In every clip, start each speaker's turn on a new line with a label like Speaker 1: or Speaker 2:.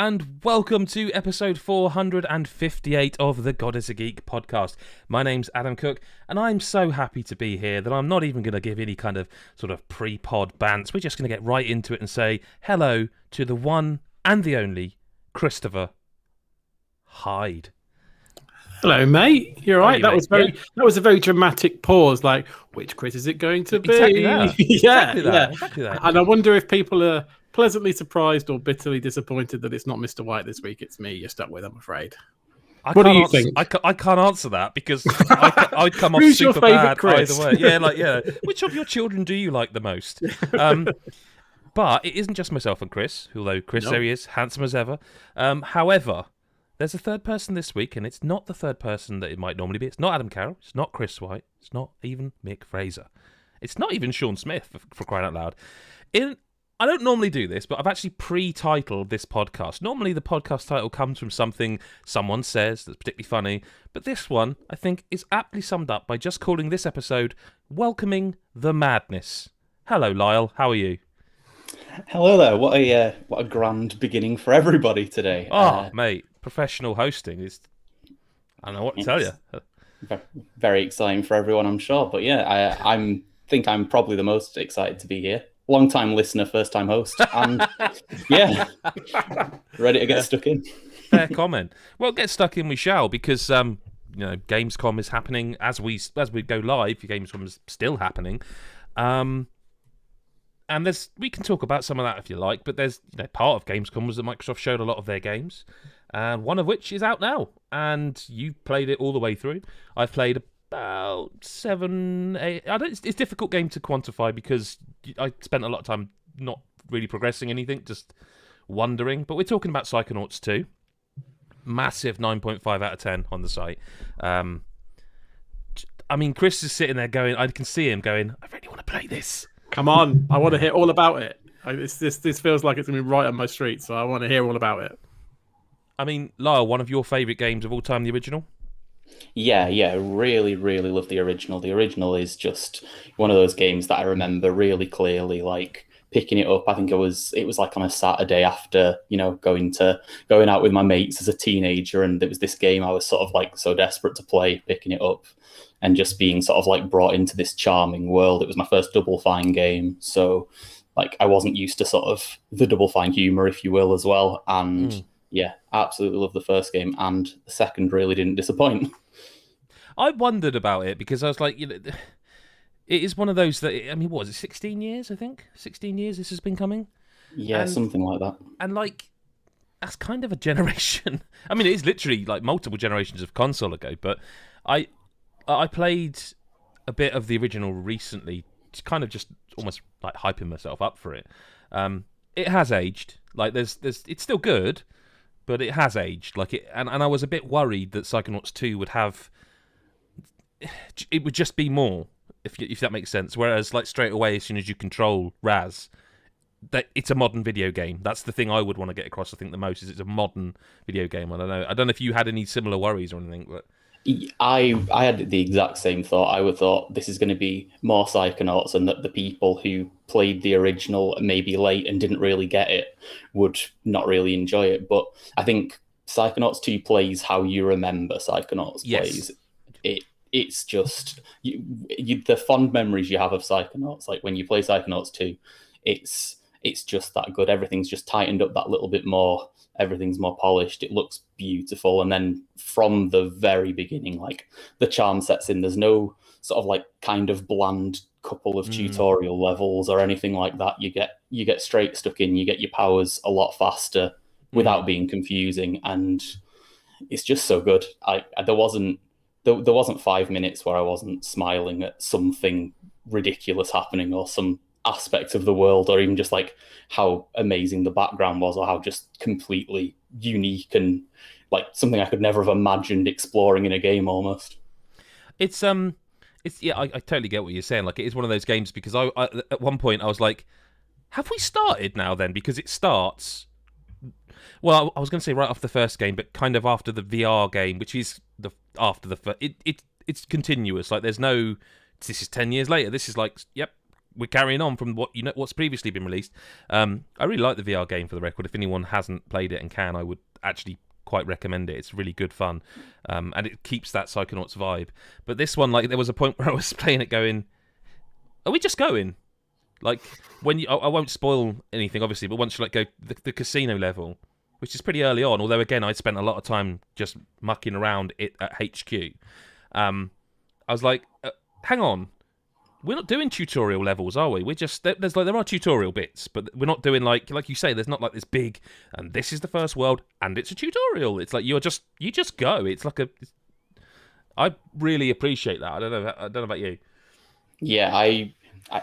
Speaker 1: and welcome to episode 458 of the God is a Geek podcast. My name's Adam Cook, and I'm so happy to be here that I'm not even going to give any kind of sort of pre-pod bants. We're just going to get right into it and say hello to the one and the only Christopher Hyde.
Speaker 2: Hello, mate. You're right. That was a very dramatic pause. Like, which Chris is it going to be?
Speaker 1: Exactly that.
Speaker 2: Exactly that. And I wonder if people are pleasantly surprised or bitterly disappointed that it's not Mr. White this week. It's me you're stuck with, I'm afraid. What do you think?
Speaker 1: I can't answer that because I'd come off
Speaker 2: Who's
Speaker 1: super
Speaker 2: your favourite
Speaker 1: bad
Speaker 2: Chris?
Speaker 1: either way. Yeah. Which of your children do you like the most? But it isn't just myself and Chris, although Chris, there he is, handsome as ever. However, there's a third person this week, and it's not the third person that it might normally be. It's not Adam Carroll. It's not Chris White. It's not even Mick Fraser. It's not even Sean Smith, for crying out loud. I don't normally do this, but I've actually pre-titled this podcast. Normally the podcast title comes from something someone says that's particularly funny, but this one, I think, is aptly summed up by just calling this episode Welcoming the Madness. Hello, Lyle. How are you?
Speaker 3: Hello there. What a grand beginning for everybody today.
Speaker 1: Mate, professional hosting is... I don't know what to tell you.
Speaker 3: Very exciting for everyone, I'm sure. But yeah, I think I'm probably the most excited to be here. Long-time listener, first-time host, and yeah, ready to get stuck in.
Speaker 1: Fair comment. Well, get stuck in we shall, because Gamescom is happening as we go live. Gamescom is still happening, and we can talk about some of that if you like. But there's part of Gamescom was that Microsoft showed a lot of their games, and one of which is out now, and you played it all the way through. I've played about 7, 8. It's a difficult game to quantify because I spent a lot of time not really progressing anything, just wondering. But we're talking about Psychonauts 2. Massive 9.5 out of 10 on the site. I mean, Chris is sitting there going, I can see him going, I really want to play this.
Speaker 2: Come on, I want to hear all about it. This feels like it's going to be right on my street, so I want to hear all about it.
Speaker 1: I mean, Lyle, one of your favourite games of all time, the original?
Speaker 3: Yeah, really, really love the original. The original is just one of those games that I remember really clearly, like picking it up. I think it was like on a Saturday after, going out with my mates as a teenager, and it was this game I was sort of like so desperate to play, picking it up and just being sort of like brought into this charming world. It was my first Double Fine game, so like I wasn't used to sort of the Double Fine humor, if you will, as well. And yeah, absolutely love the first game, and the second really didn't disappoint.
Speaker 1: I wondered about it because I was like, it is one of those that, I mean, what was it, 16 years, I think? 16 years this has been coming?
Speaker 3: Yeah, something like that.
Speaker 1: And like, that's kind of a generation. I mean, it is literally like multiple generations of console ago, but I played a bit of the original recently, kind of just almost like hyping myself up for it. It has aged. Like, it's still good, but it has aged. Like and I was a bit worried that Psychonauts 2 would have... It would just be more, if that makes sense. Whereas, like, straight away, as soon as you control Raz, that it's a modern video game. That's the thing I would want to get across. I think the most is it's a modern video game. I don't know if you had any similar worries or anything, but
Speaker 3: I had the exact same thought. I would thought this is going to be more Psychonauts, and that the people who played the original maybe late and didn't really get it would not really enjoy it. But I think Psychonauts 2 plays how you remember Psychonauts plays. It's just the fond memories you have of Psychonauts. Like when you play Psychonauts 2, it's just that good. Everything's just tightened up that little bit more. Everything's more polished. It looks beautiful. And then from the very beginning, like the charm sets in. There's no sort of like kind of bland couple of tutorial levels or anything like that. You get straight stuck in. You get your powers a lot faster without being confusing, and it's just so good. There wasn't 5 minutes where I wasn't smiling at something ridiculous happening, or some aspect of the world, or even just like how amazing the background was, or how just completely unique and like something I could never have imagined exploring in a game almost.
Speaker 1: It's yeah, I totally get what you're saying. Like, it is one of those games because I at one point I was like, have we started now then? Because it starts... Well, I was going to say right after the first game, but kind of after the VR game, which is it's continuous. Like, there's no, this is 10 years later. This is like, yep, we're carrying on from what's previously been released. I really like the VR game, for the record. If anyone hasn't played it and can, I would actually quite recommend it. It's really good fun, and it keeps that Psychonauts vibe. But this one, like, there was a point where I was playing it going, are we just going? Like, when you, I won't spoil anything, obviously, but once you, like, go the casino level, which is pretty early on, although, again, I spent a lot of time just mucking around it at HQ. I was like, hang on, we're not doing tutorial levels, are we? We're just, there are tutorial bits, but we're not doing, like you say, there's not like this big, and this is the first world, and it's a tutorial. It's like you just go. It's like I really appreciate that. I don't know about you.
Speaker 3: Yeah,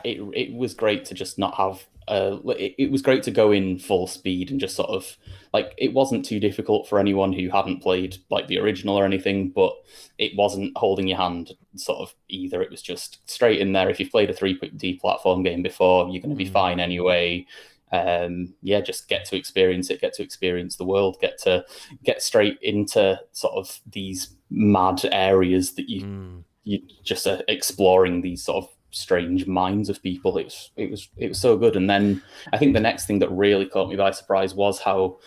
Speaker 3: it was great to just not have. It was great to go in full speed and just sort of, like, it wasn't too difficult for anyone who hadn't played like the original or anything, but it wasn't holding your hand sort of either. It was just straight in there. If you've played a 3D platform game before, you're going to be fine anyway. Just get to experience it, get to experience the world, get straight into sort of these mad areas that you just are exploring, these sort of strange minds of people. It was so good. And then I think the next thing that really caught me by surprise was how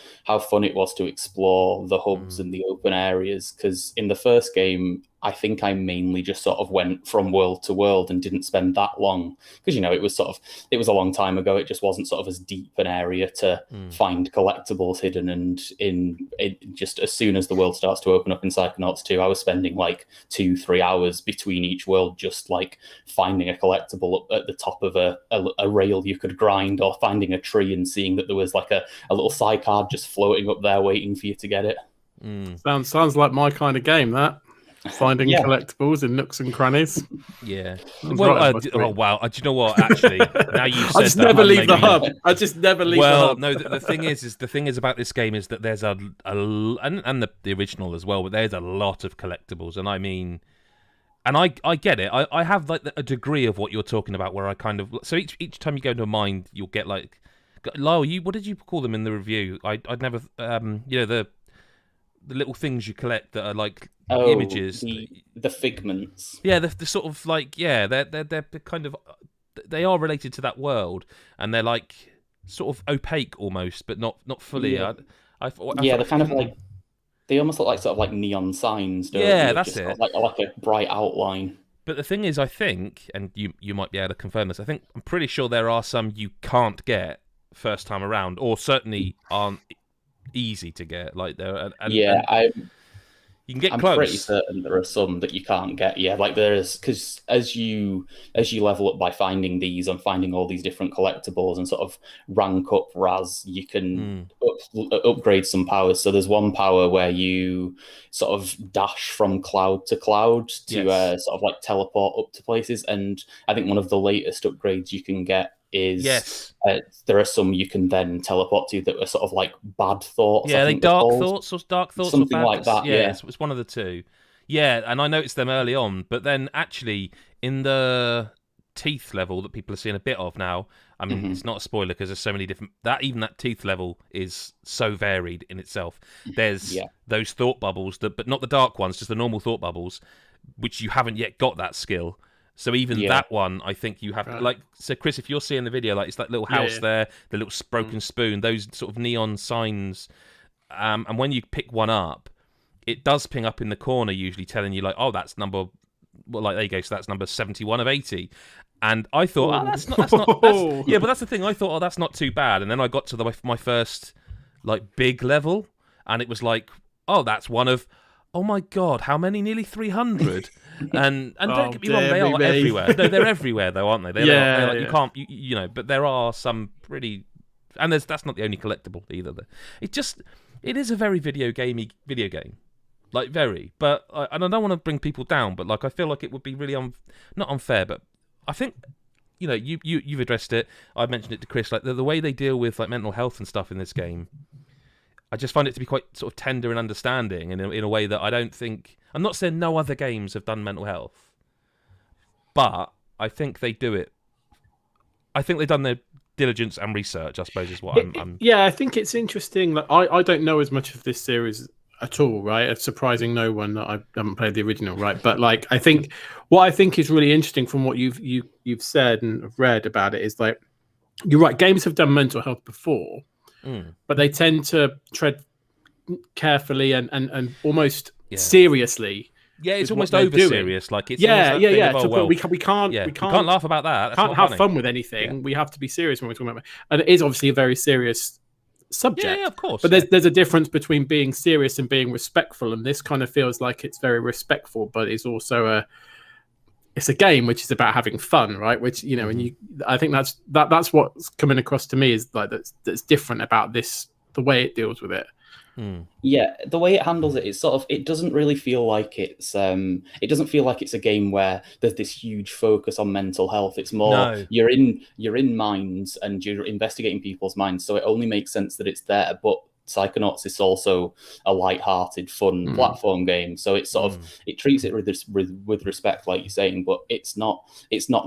Speaker 3: fun it was to explore the hubs and the open areas, because in the first game I think I mainly just sort of went from world to world and didn't spend that long, because it was a long time ago. It just wasn't sort of as deep an area to find collectibles hidden, and just as soon as the world starts to open up in Psychonauts 2, I was spending like 2-3 hours between each world just like finding a collectible at the top of a rail you could grind, or finding a tree and seeing that there was like a little sidecard just floating up there waiting for you to get it.
Speaker 2: Sounds like my kind of game, that. Finding collectibles in nooks and crannies.
Speaker 1: Yeah. Well, wow. Do you know what? Actually, now you said
Speaker 2: I just never leave the hub. I just never leave the hub.
Speaker 1: Well, no. The thing is about this game is that there's and the original as well, but there's a lot of collectibles, and I mean, and I get it. I have like a degree of what you're talking about, where I kind of, so each time you go into a mine, you'll get like, Lyle, what did you call them in the review? I'd never the little things you collect that are like images,
Speaker 3: the figments.
Speaker 1: Yeah, the sort of like, they're kind of, they are related to that world, and they're like sort of opaque almost, but not fully.
Speaker 3: Yeah, they're kind of like, they almost look like sort of like neon signs. Don't they?
Speaker 1: That's
Speaker 3: just
Speaker 1: it.
Speaker 3: Like a bright outline.
Speaker 1: But the thing is, I think, and you might be able to confirm this, I'm pretty sure there are some you can't get first time around, or certainly aren't easy to get. Like there, you can get
Speaker 3: I'm
Speaker 1: close.
Speaker 3: Pretty certain there are some that you can't get. Yeah, like there is, because as you level up by finding these and finding all these different collectibles and sort of rank up Raz, you can upgrade some powers. So there's one power where you sort of dash from cloud to cloud to sort of like teleport up to places. And I think one of the latest upgrades you can get is there are some you can then teleport to that are sort of like bad thoughts.
Speaker 1: Yeah, they dark thoughts
Speaker 3: something
Speaker 1: or
Speaker 3: like that.
Speaker 1: Yeah, it's one of the two. Yeah, and I noticed them early on, but then actually in the teeth level that people are seeing a bit of now, I mean, it's not a spoiler because there's so many different, even that teeth level is so varied in itself. There's those thought bubbles, but not the dark ones, just the normal thought bubbles, which you haven't yet got that skill. So even that one, I think you have like. So Chris, if you're seeing the video, like it's that little house there, the little broken spoon, those sort of neon signs, and when you pick one up, it does ping up in the corner, usually telling you like, oh, that's number. Well, like there you go. So that's number 71 of 80. And I thought, that's not. Yeah, but that's the thing. I thought, that's not too bad. And then I got to my first like big level, and it was like, oh, that's one of. Oh my God! How many? Nearly 300. And don't get me wrong, they are everywhere. No, they're everywhere though, aren't they? They're like, you can't, you know. But there are some pretty, and that's not the only collectible either. It is a very video game, like very. But and I don't want to bring people down, but like I feel like it would be really not unfair, but I think. You know, you've addressed it. I mentioned it to Chris. Like the way they deal with like mental health and stuff in this game, I just find it to be quite sort of tender and understanding in a way that I don't think. I'm not saying no other games have done mental health, but I think they do it. I think they've done their diligence and research, I suppose, is what I'm.
Speaker 2: Yeah, I think it's interesting. Like, I don't know as much of this series at all, right? It's surprising no one that I haven't played the original, right? But like, I think what I think is really interesting from what you've said and read about it is like, you're right. Games have done mental health before, but they tend to tread carefully and almost seriously.
Speaker 1: Yeah, it's almost over serious. Like it's
Speaker 2: yeah.
Speaker 1: Well,
Speaker 2: we can't
Speaker 1: laugh about that. That's
Speaker 2: can't
Speaker 1: not
Speaker 2: have
Speaker 1: funny.
Speaker 2: fun with anything. Yeah. We have to be serious when we're talking about it. And it is obviously a very serious subject.
Speaker 1: Yeah, of course.
Speaker 2: But there's a difference between being serious and being respectful, and this kind of feels like it's very respectful, but it's also it's a game which is about having fun, right? Which, you know, and I think that's what's coming across to me is like that's different about this, the way it deals with it.
Speaker 3: Yeah, the way it handles it is sort of, it doesn't really feel like it's it doesn't feel like it's a game where there's this huge focus on mental health. It's more you're in minds and you're investigating people's minds, so it only makes sense that it's there. But Psychonauts is also a light-hearted, fun platform game, so it's sort of it treats it with respect, like you're saying. But it's not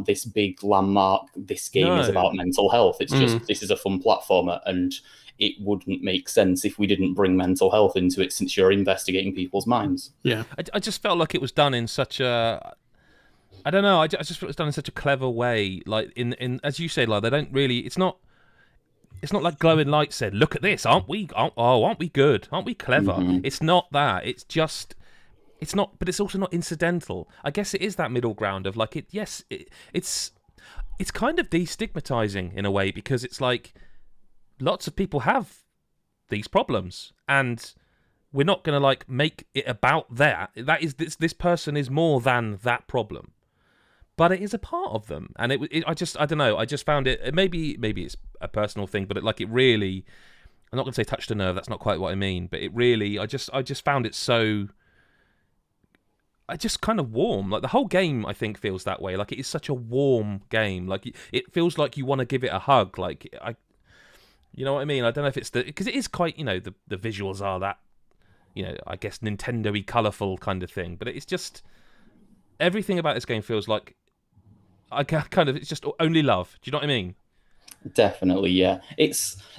Speaker 3: this big landmark. This game is about mental health. It's just this is a fun platformer, and it wouldn't make sense if we didn't bring mental health into it, since you're investigating people's minds.
Speaker 2: Yeah,
Speaker 1: I just felt like it was done in such a, I don't know. I just felt it was done in such a clever way. Like in as you say, like they don't really. It's not like Glowing Light said, "Look at this, aren't we? Aren't we good? Aren't we clever?" It's not that. It's just, it's not. But it's also not incidental. I guess it is that middle ground of like it. Yes, it's kind of destigmatizing in a way, because it's like lots of people have these problems, and we're not going to like make it about that. That is this person is more than that problem. But it is a part of them, and I don't know. I just found it. Maybe it's a personal thing, but it really. I'm not going to say touched a nerve. That's not quite what I mean. But it really. I just found it so. I just kind of warm. Like the whole game, I think feels that way. Like it is such a warm game. Like it feels like you want to give it a hug. Like you know what I mean? I don't know if it's because it is quite. You know, the visuals are that. You know, I guess Nintendo-y, colourful kind of thing. But it's just everything about this game feels like. It's just only love. Do you know what I mean?
Speaker 3: Definitely, yeah.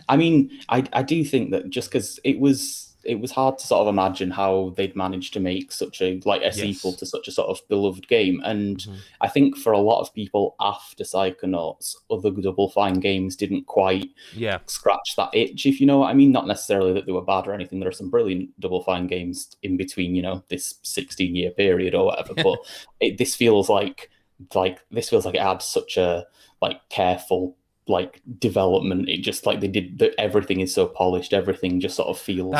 Speaker 3: I mean, I do think that just because it was hard to sort of imagine how they'd managed to make such a sequel to such a sort of beloved game. And I think for a lot of people after Psychonauts, other Double Fine games didn't quite scratch that itch, if you know what I mean. Not necessarily that they were bad or anything. There are some brilliant Double Fine games in between, you know, this 16-year period or whatever. But this feels like it had such a careful development. It just they did everything is so polished, everything just sort of feels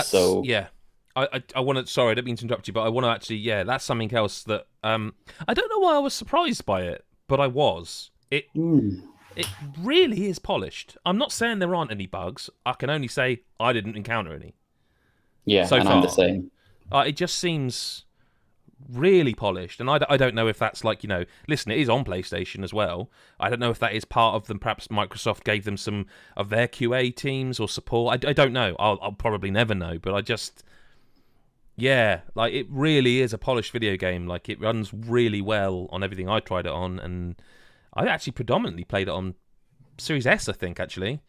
Speaker 1: I want to, sorry, I don't mean to interrupt you, but I want to actually that's something else that I don't know why I was surprised by it, but I was. It really is polished. I'm not saying there aren't any bugs. I can only say I didn't encounter any.
Speaker 3: So and far. I'm the same.
Speaker 1: It just seems really polished, and I don't know if that's listen, it is on PlayStation as well. I don't know if that is part of them. Perhaps Microsoft gave them some of their QA teams or support. I don't know. I'll probably never know, but I just it really is a polished video game. It runs really well on everything I tried it on, and I actually predominantly played it on Series S, I think, actually,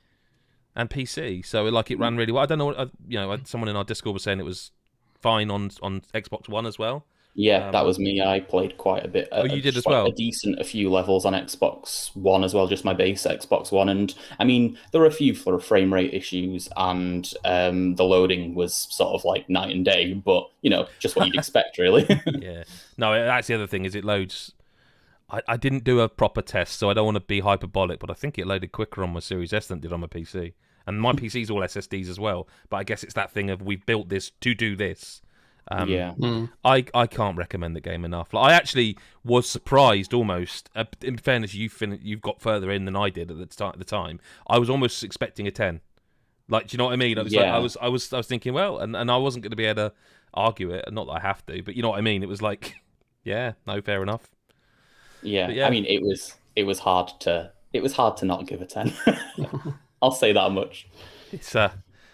Speaker 1: and PC. So it ran really well. I don't know. Someone in our Discord was saying it was fine on Xbox One as well.
Speaker 3: Yeah, that was me. I played quite a bit.
Speaker 1: You did as well?
Speaker 3: A few levels on Xbox One as well, just my base Xbox One. And I mean, there were a few frame rate issues, and the loading was sort of night and day, but, just what you'd expect, really.
Speaker 1: Yeah. No, that's the other thing, is it loads. I didn't do a proper test, so I don't want to be hyperbolic, but I think it loaded quicker on my Series S than it did on my PC. And my PC's all SSDs as well, but I guess it's that thing of we've built this to do this. I can't recommend the game enough. I actually was surprised almost. In fairness, you've got further in than I did at the time. I was almost expecting a 10. Do you know what I mean? I was thinking, well, and I wasn't going to be able to argue it. Not that I have to, but you know what I mean. It was fair enough.
Speaker 3: Yeah. I mean, it was hard to not give a 10. I'll say that much.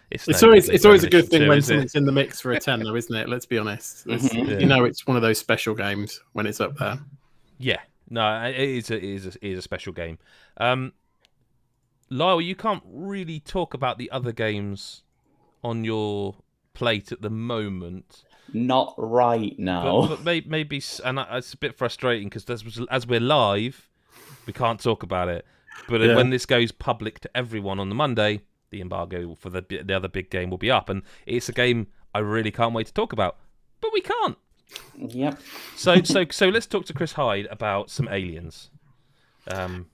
Speaker 1: It's
Speaker 2: always a good thing when something's in the mix for a 10, though, isn't it? Let's be honest. It's one of those special games when it's up there.
Speaker 1: Yeah, no, it is a special game. Lyle, you can't really talk about the other games on your plate at the moment.
Speaker 3: Not right now.
Speaker 1: But maybe, and it's a bit frustrating because as we're live, we can't talk about it. But when this goes public to everyone on the Monday, the embargo for the other big game will be up, and it's a game I really can't wait to talk about. But we can't.
Speaker 3: Yep.
Speaker 1: So let's talk to Chris Hyde about some aliens. Some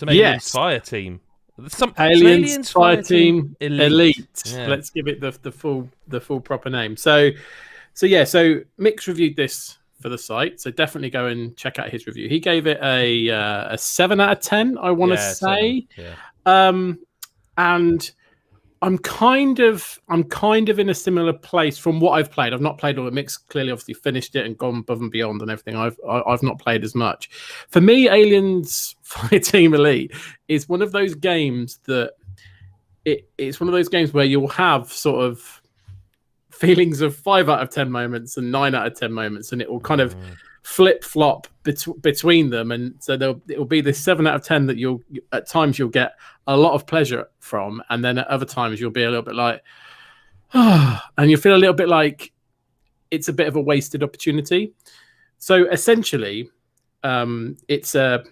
Speaker 1: aliens Fireteam. Some aliens
Speaker 2: Fireteam Elite.
Speaker 1: Yeah.
Speaker 2: Let's give it the full proper name. So Mick's reviewed this for the site, so definitely go and check out his review. He gave it a 7 out of 10, I want to say.
Speaker 1: 7. Yeah.
Speaker 2: And I'm kind of in a similar place from what I've played. I've not played all of it. Mick's clearly obviously finished it and gone above and beyond and everything. I've not played as much. For me, Aliens Fireteam Elite is one of those games that it's one of those games where you'll have sort of feelings of 5 out of 10 moments and 9 out of 10 moments, and it will kind of flip flop between them, and so it will be this 7 out of 10 that you'll at times you'll get a lot of pleasure from, and then at other times you'll be a little bit like, and you feel a little bit like it's a bit of a wasted opportunity. So essentially, it's a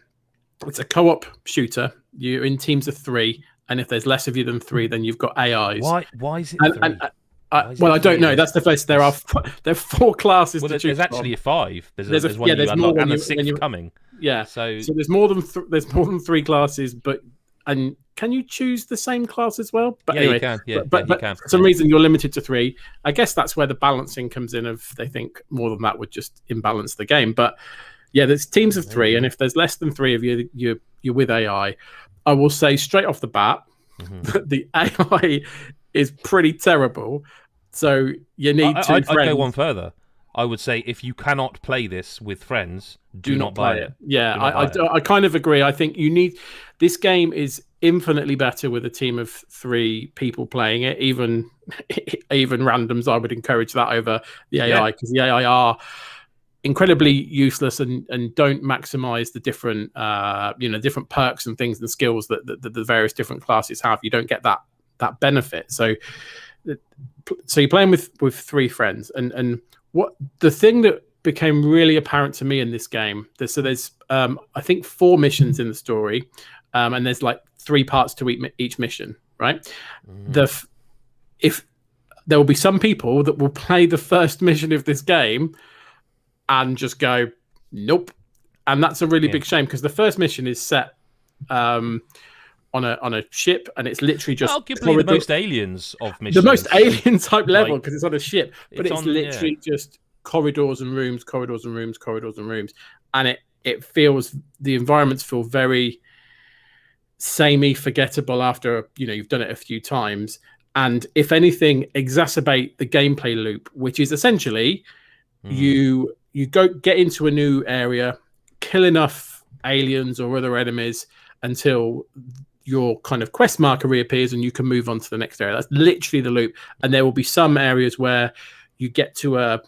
Speaker 2: co-op shooter. You're in teams of 3, and if there's less of you than 3, then you've got AIs.
Speaker 1: Why is it 3?
Speaker 2: I don't know. That's the first. There are 4 classes to choose
Speaker 1: There's actually a 5. There's one
Speaker 2: there's more
Speaker 1: and a 6th coming.
Speaker 2: Yeah.
Speaker 1: So
Speaker 2: there's more than 3 classes, and can you choose the same class as well? But anyway,
Speaker 1: you can. Yeah,
Speaker 2: but
Speaker 1: you can.
Speaker 2: For some reason, you're limited to 3. I guess that's where the balancing comes in. Of they think more than that would just imbalance the game. But yeah, there's teams of 3, and if there's less than 3 of you, you're with AI. I will say straight off the bat that the AI is pretty terrible. So you need 2 friends.
Speaker 1: I'd go one further. I would say if you cannot play this with friends, do not buy it.
Speaker 2: Yeah, I kind of agree. I think you need... This game is infinitely better with a team of 3 people playing it. Even randoms, I would encourage that over the AI, because the AI are incredibly useless and don't maximize the different different perks and things and skills that the various different classes have. You don't get that benefit. So you're playing with 3 friends, and what the thing that became really apparent to me in this game, there's I think 4 missions in the story, and there's like 3 parts to each mission, right? If there will be some people that will play the first mission of this game and just go nope, and that's a really big shame, because the first mission is set on a ship, and it's literally just
Speaker 1: arguably the most aliens of missions.
Speaker 2: The most alien type level, because it's on a ship, but it's literally just corridors and rooms, corridors and rooms, corridors and rooms, and it feels, the environments feel very samey, forgettable after you've done it a few times, and if anything, exacerbate the gameplay loop, which is essentially you go get into a new area, kill enough aliens or other enemies until your kind of quest marker reappears and you can move on to the next area. That's literally the loop. And there will be some areas where you get to a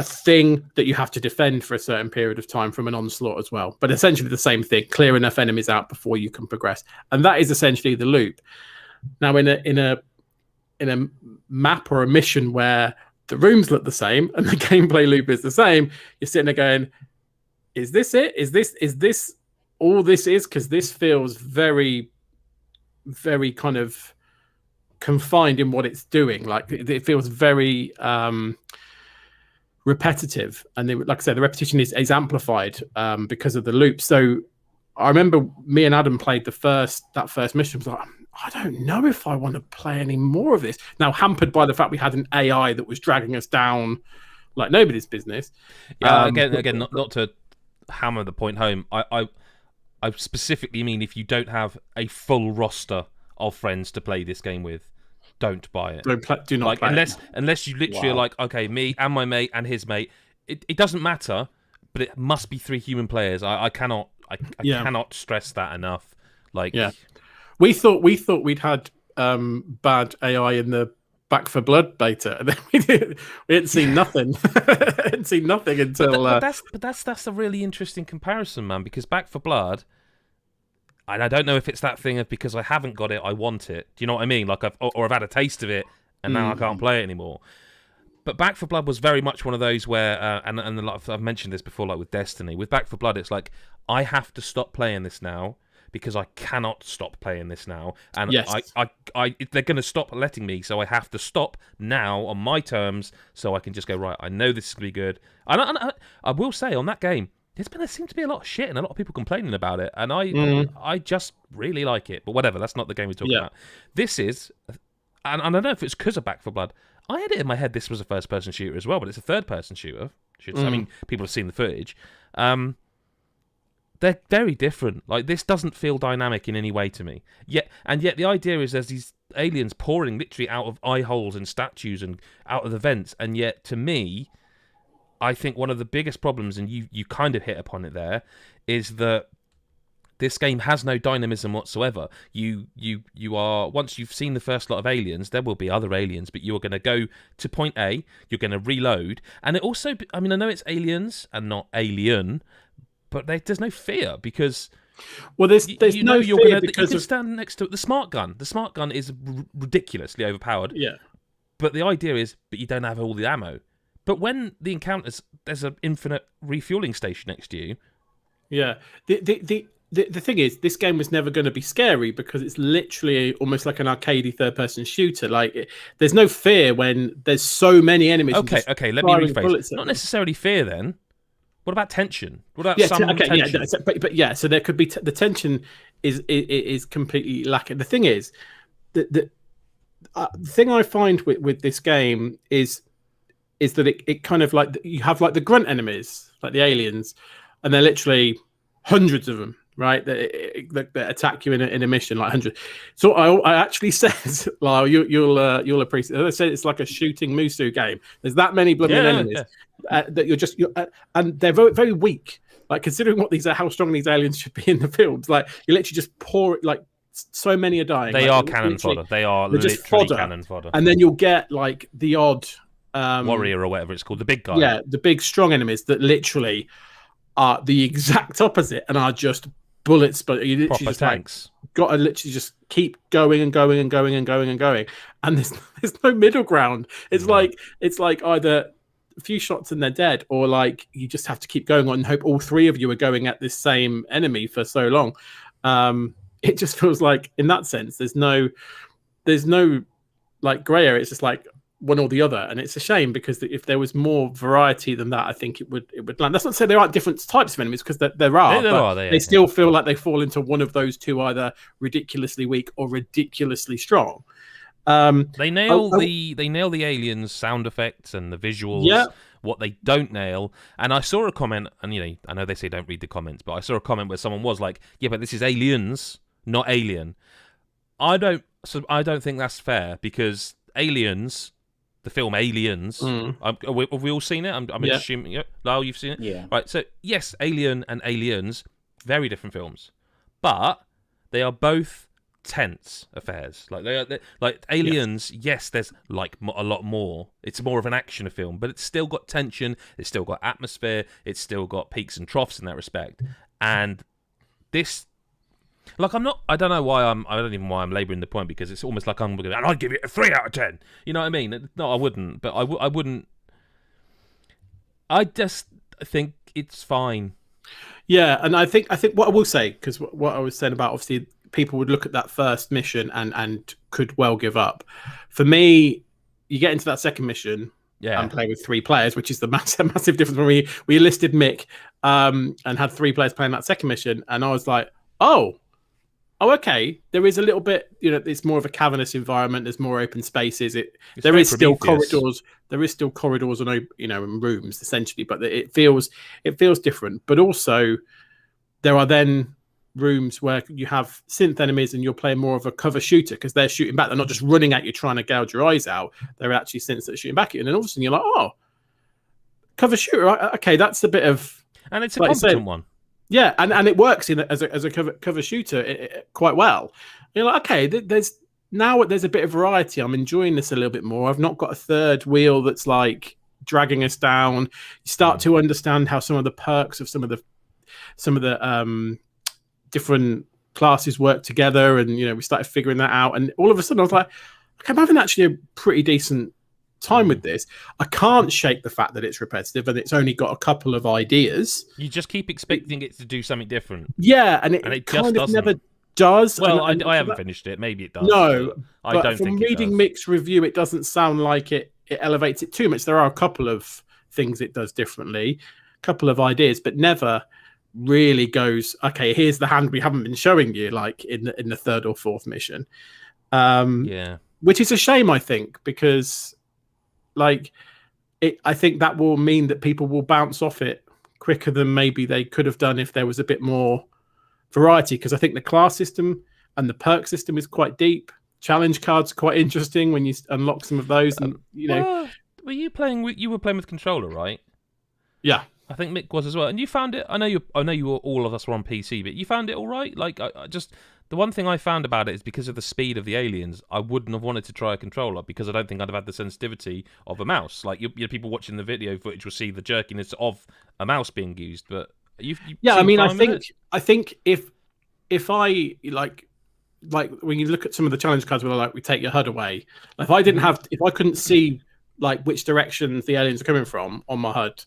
Speaker 2: thing that you have to defend for a certain period of time from an onslaught as well. But essentially the same thing, clear enough enemies out before you can progress. And that is essentially the loop. Now in a map or a mission where the rooms look the same and the gameplay loop is the same, you're sitting there going, is this it? Is this all this is? Because this feels very, very kind of confined in what it's doing. Like it feels very repetitive, and like I said, the repetition is amplified because of the loop. So I remember me and Adam played that first mission. I was like, I don't know if I want to play any more of this. Now, hampered by the fact we had an AI that was dragging us down like nobody's business.
Speaker 1: Yeah, again, not to hammer the point home. I specifically mean if you don't have a full roster of friends to play this game with, don't buy it.
Speaker 2: Do not play
Speaker 1: unless you literally are like, okay, me and my mate and his mate. It doesn't matter, but it must be 3 human players. I cannot stress that enough. We thought
Speaker 2: we'd had bad AI in the Back for Blood beta, and then we hadn't seen nothing. Hadn't seen nothing until.
Speaker 1: But that's a really interesting comparison, man. Because Back for Blood, and I don't know if it's that thing of because I haven't got it, I want it. Do you know what I mean? Like I've had a taste of it, and now I can't play it anymore. But Back 4 Blood was very much one of those where, and a lot I've mentioned this before, like with Destiny. With Back 4 Blood, it's like, I have to stop playing this now because I cannot stop playing this now. And they're going to stop letting me, so I have to stop now on my terms so I can just go, right, I know this is going to be good. And I will say, on that game, there seems to be a lot of shit and a lot of people complaining about it. And I just really like it. But whatever, that's not the game we're talking about. This is, and I don't know if it's because of Back 4 Blood, I had it in my head this was a first-person shooter as well, but it's a third-person shooter. I mean, people have seen the footage. They're very different. Like, this doesn't feel dynamic in any way to me. Yet the idea is there's these aliens pouring literally out of eye holes and statues and out of the vents. And yet, to me, I think one of the biggest problems, and you kind of hit upon it there, is that this game has no dynamism whatsoever. You are, once you've seen the first lot of aliens, there will be other aliens, but you are going to go to point A, you're going to reload, and it also, I mean, I know it's aliens and not alien, but there's no fear because
Speaker 2: there's no fear because
Speaker 1: you can stand next to the smart gun. The smart gun is ridiculously overpowered.
Speaker 2: Yeah,
Speaker 1: but the idea is, but you don't have all the ammo. But when the encounters, there's an infinite refueling station next to you.
Speaker 2: Yeah, the thing is, this game was never going to be scary because it's literally almost like an arcadey third-person shooter. Like, there's no fear when there's so many enemies.
Speaker 1: Okay, let me rephrase. Not necessarily fear, then. What about tension? What about tension?
Speaker 2: So there could be the tension is completely lacking. The thing is, the thing I find with this game is that it kind of like, you have like the grunt enemies, like the aliens, and they're literally hundreds of them. Right, that attack you in a mission, like 100. So I actually said, Lyle, you'll appreciate. I said it's like a shooting Musu game. There's that many bloody enemies that you're and they're very, very weak. Like, considering how strong these aliens should be in the field, like you literally just pour it. Like, so many are dying.
Speaker 1: They are cannon fodder. They are literally cannon fodder.
Speaker 2: And then you'll get like the odd
Speaker 1: warrior or whatever it's called, the big guy.
Speaker 2: Yeah, the big strong enemies that literally are the exact opposite and are just bullets, but you literally just
Speaker 1: tanks.
Speaker 2: Got to literally just keep going and going and going and going and going, and there's no middle ground. It's like either a few shots and they're dead, or like you just have to keep going on and hope all three of you are going at this same enemy for so long. It just feels like, in that sense, there's no like grey area. It's just like one or the other, and it's a shame because if there was more variety than that, I think it would land. That's not to say there aren't different types of enemies, because there are. They still feel like they fall into one of those two, either ridiculously weak or ridiculously strong.
Speaker 1: They nail the aliens' sound effects and the visuals.
Speaker 2: Yeah.
Speaker 1: What they don't nail, and I saw a comment, and I know they say don't read the comments, but I saw a comment where someone was like, "Yeah, but this is aliens, not alien." I don't think that's fair, because Aliens. The film Aliens. Have we all seen it? I'm assuming. Yeah. Lyle, you've seen it?
Speaker 3: Yeah.
Speaker 1: Right. So, yes, Alien and Aliens, very different films. But they are both tense affairs. Like, like Aliens, yes, there's like a lot more. It's more of an action film, but it's still got tension. It's still got atmosphere. It's still got peaks and troughs in that respect. And this... Like, I don't even why I'm labouring the point, because it's almost like I'm going to, and I'd give it a 3 out of 10. You know what I mean? No, I wouldn't, but I wouldn't. I just think it's fine.
Speaker 2: Yeah, and I think what I will say, because what I was saying about, obviously people would look at that first mission and could well give up. For me, you get into that second mission and play with 3 players, which is the massive difference. When we enlisted Mick and had 3 players playing that second mission, and I was like, oh, okay. There is a little bit, it's more of a cavernous environment. There's more open spaces. There is still corridors. There is still corridors and and rooms essentially, but it feels different. But also, there are then rooms where you have synth enemies and you're playing more of a cover shooter, because they're shooting back. They're not just running at you trying to gouge your eyes out. They're actually synths that are shooting back at you, and then all of a sudden you're like, oh, cover shooter. Okay, that's a bit of,
Speaker 1: and it's a competent one.
Speaker 2: Yeah, and it works as a cover shooter quite well. You're like, okay, there's a bit of variety. I'm enjoying this a little bit more. I've not got a third wheel that's like dragging us down. You start to understand how some of the perks of some of the different classes work together, and we started figuring that out. And all of a sudden, I was like, I'm having actually a pretty decent time with this. I can't shake the fact that it's repetitive and it's only got a couple of ideas.
Speaker 1: You just keep expecting it to do something different.
Speaker 2: Yeah, and it
Speaker 1: just
Speaker 2: kind of
Speaker 1: doesn't.
Speaker 2: never does.
Speaker 1: Well,
Speaker 2: and
Speaker 1: I haven't finished it. Maybe it does.
Speaker 2: No,
Speaker 1: I
Speaker 2: but
Speaker 1: don't
Speaker 2: from
Speaker 1: think
Speaker 2: reading
Speaker 1: it does.
Speaker 2: Mick's review, it doesn't sound like it elevates it too much. There are a couple of things it does differently, a couple of ideas, but never really goes, okay, here's the hand we haven't been showing you, like in the third or fourth mission.
Speaker 1: Yeah.
Speaker 2: Which is a shame, I think, because like I think that will mean that people will bounce off it quicker than maybe they could have done if there was a bit more variety, because I think the class system and the perk system is quite deep. Challenge cards are quite interesting when you unlock some of those, and
Speaker 1: were you playing with controller, right?
Speaker 2: Yeah,
Speaker 1: I think Mick was as well, and you found it. I know you were, all of us were on PC, but you found it all right. Like, I just, the one thing I found about it is because of the speed of the aliens, I wouldn't have wanted to try a controller because I don't think I'd have had the sensitivity of a mouse. Like, people watching the video footage will see the jerkiness of a mouse being used, but
Speaker 2: I mean, I think if I like when you look at some of the challenge cards where like we take your HUD away, if I couldn't see like which directions the aliens are coming from on my HUD,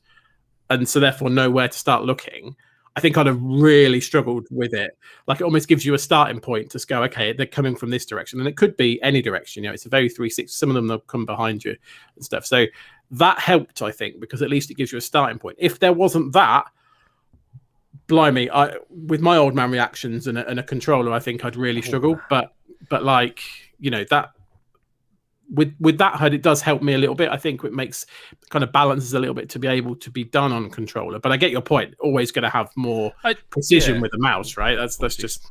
Speaker 2: and so therefore know where to start looking, I think I'd have really struggled with it. Like, it almost gives you a starting point to go, okay, they're coming from this direction, and it could be any direction. It's a very 360. Some of them they'll come behind you and stuff. So that helped, I think, because at least it gives you a starting point. If there wasn't that, blimey, with my old man reactions and a controller, I think I'd really struggle. But like, that with that HUD, it does help me a little bit. I think it makes kind of balances a little bit to be able to be done on controller. But I get your point. Always going to have more precision with the mouse, right? That's just.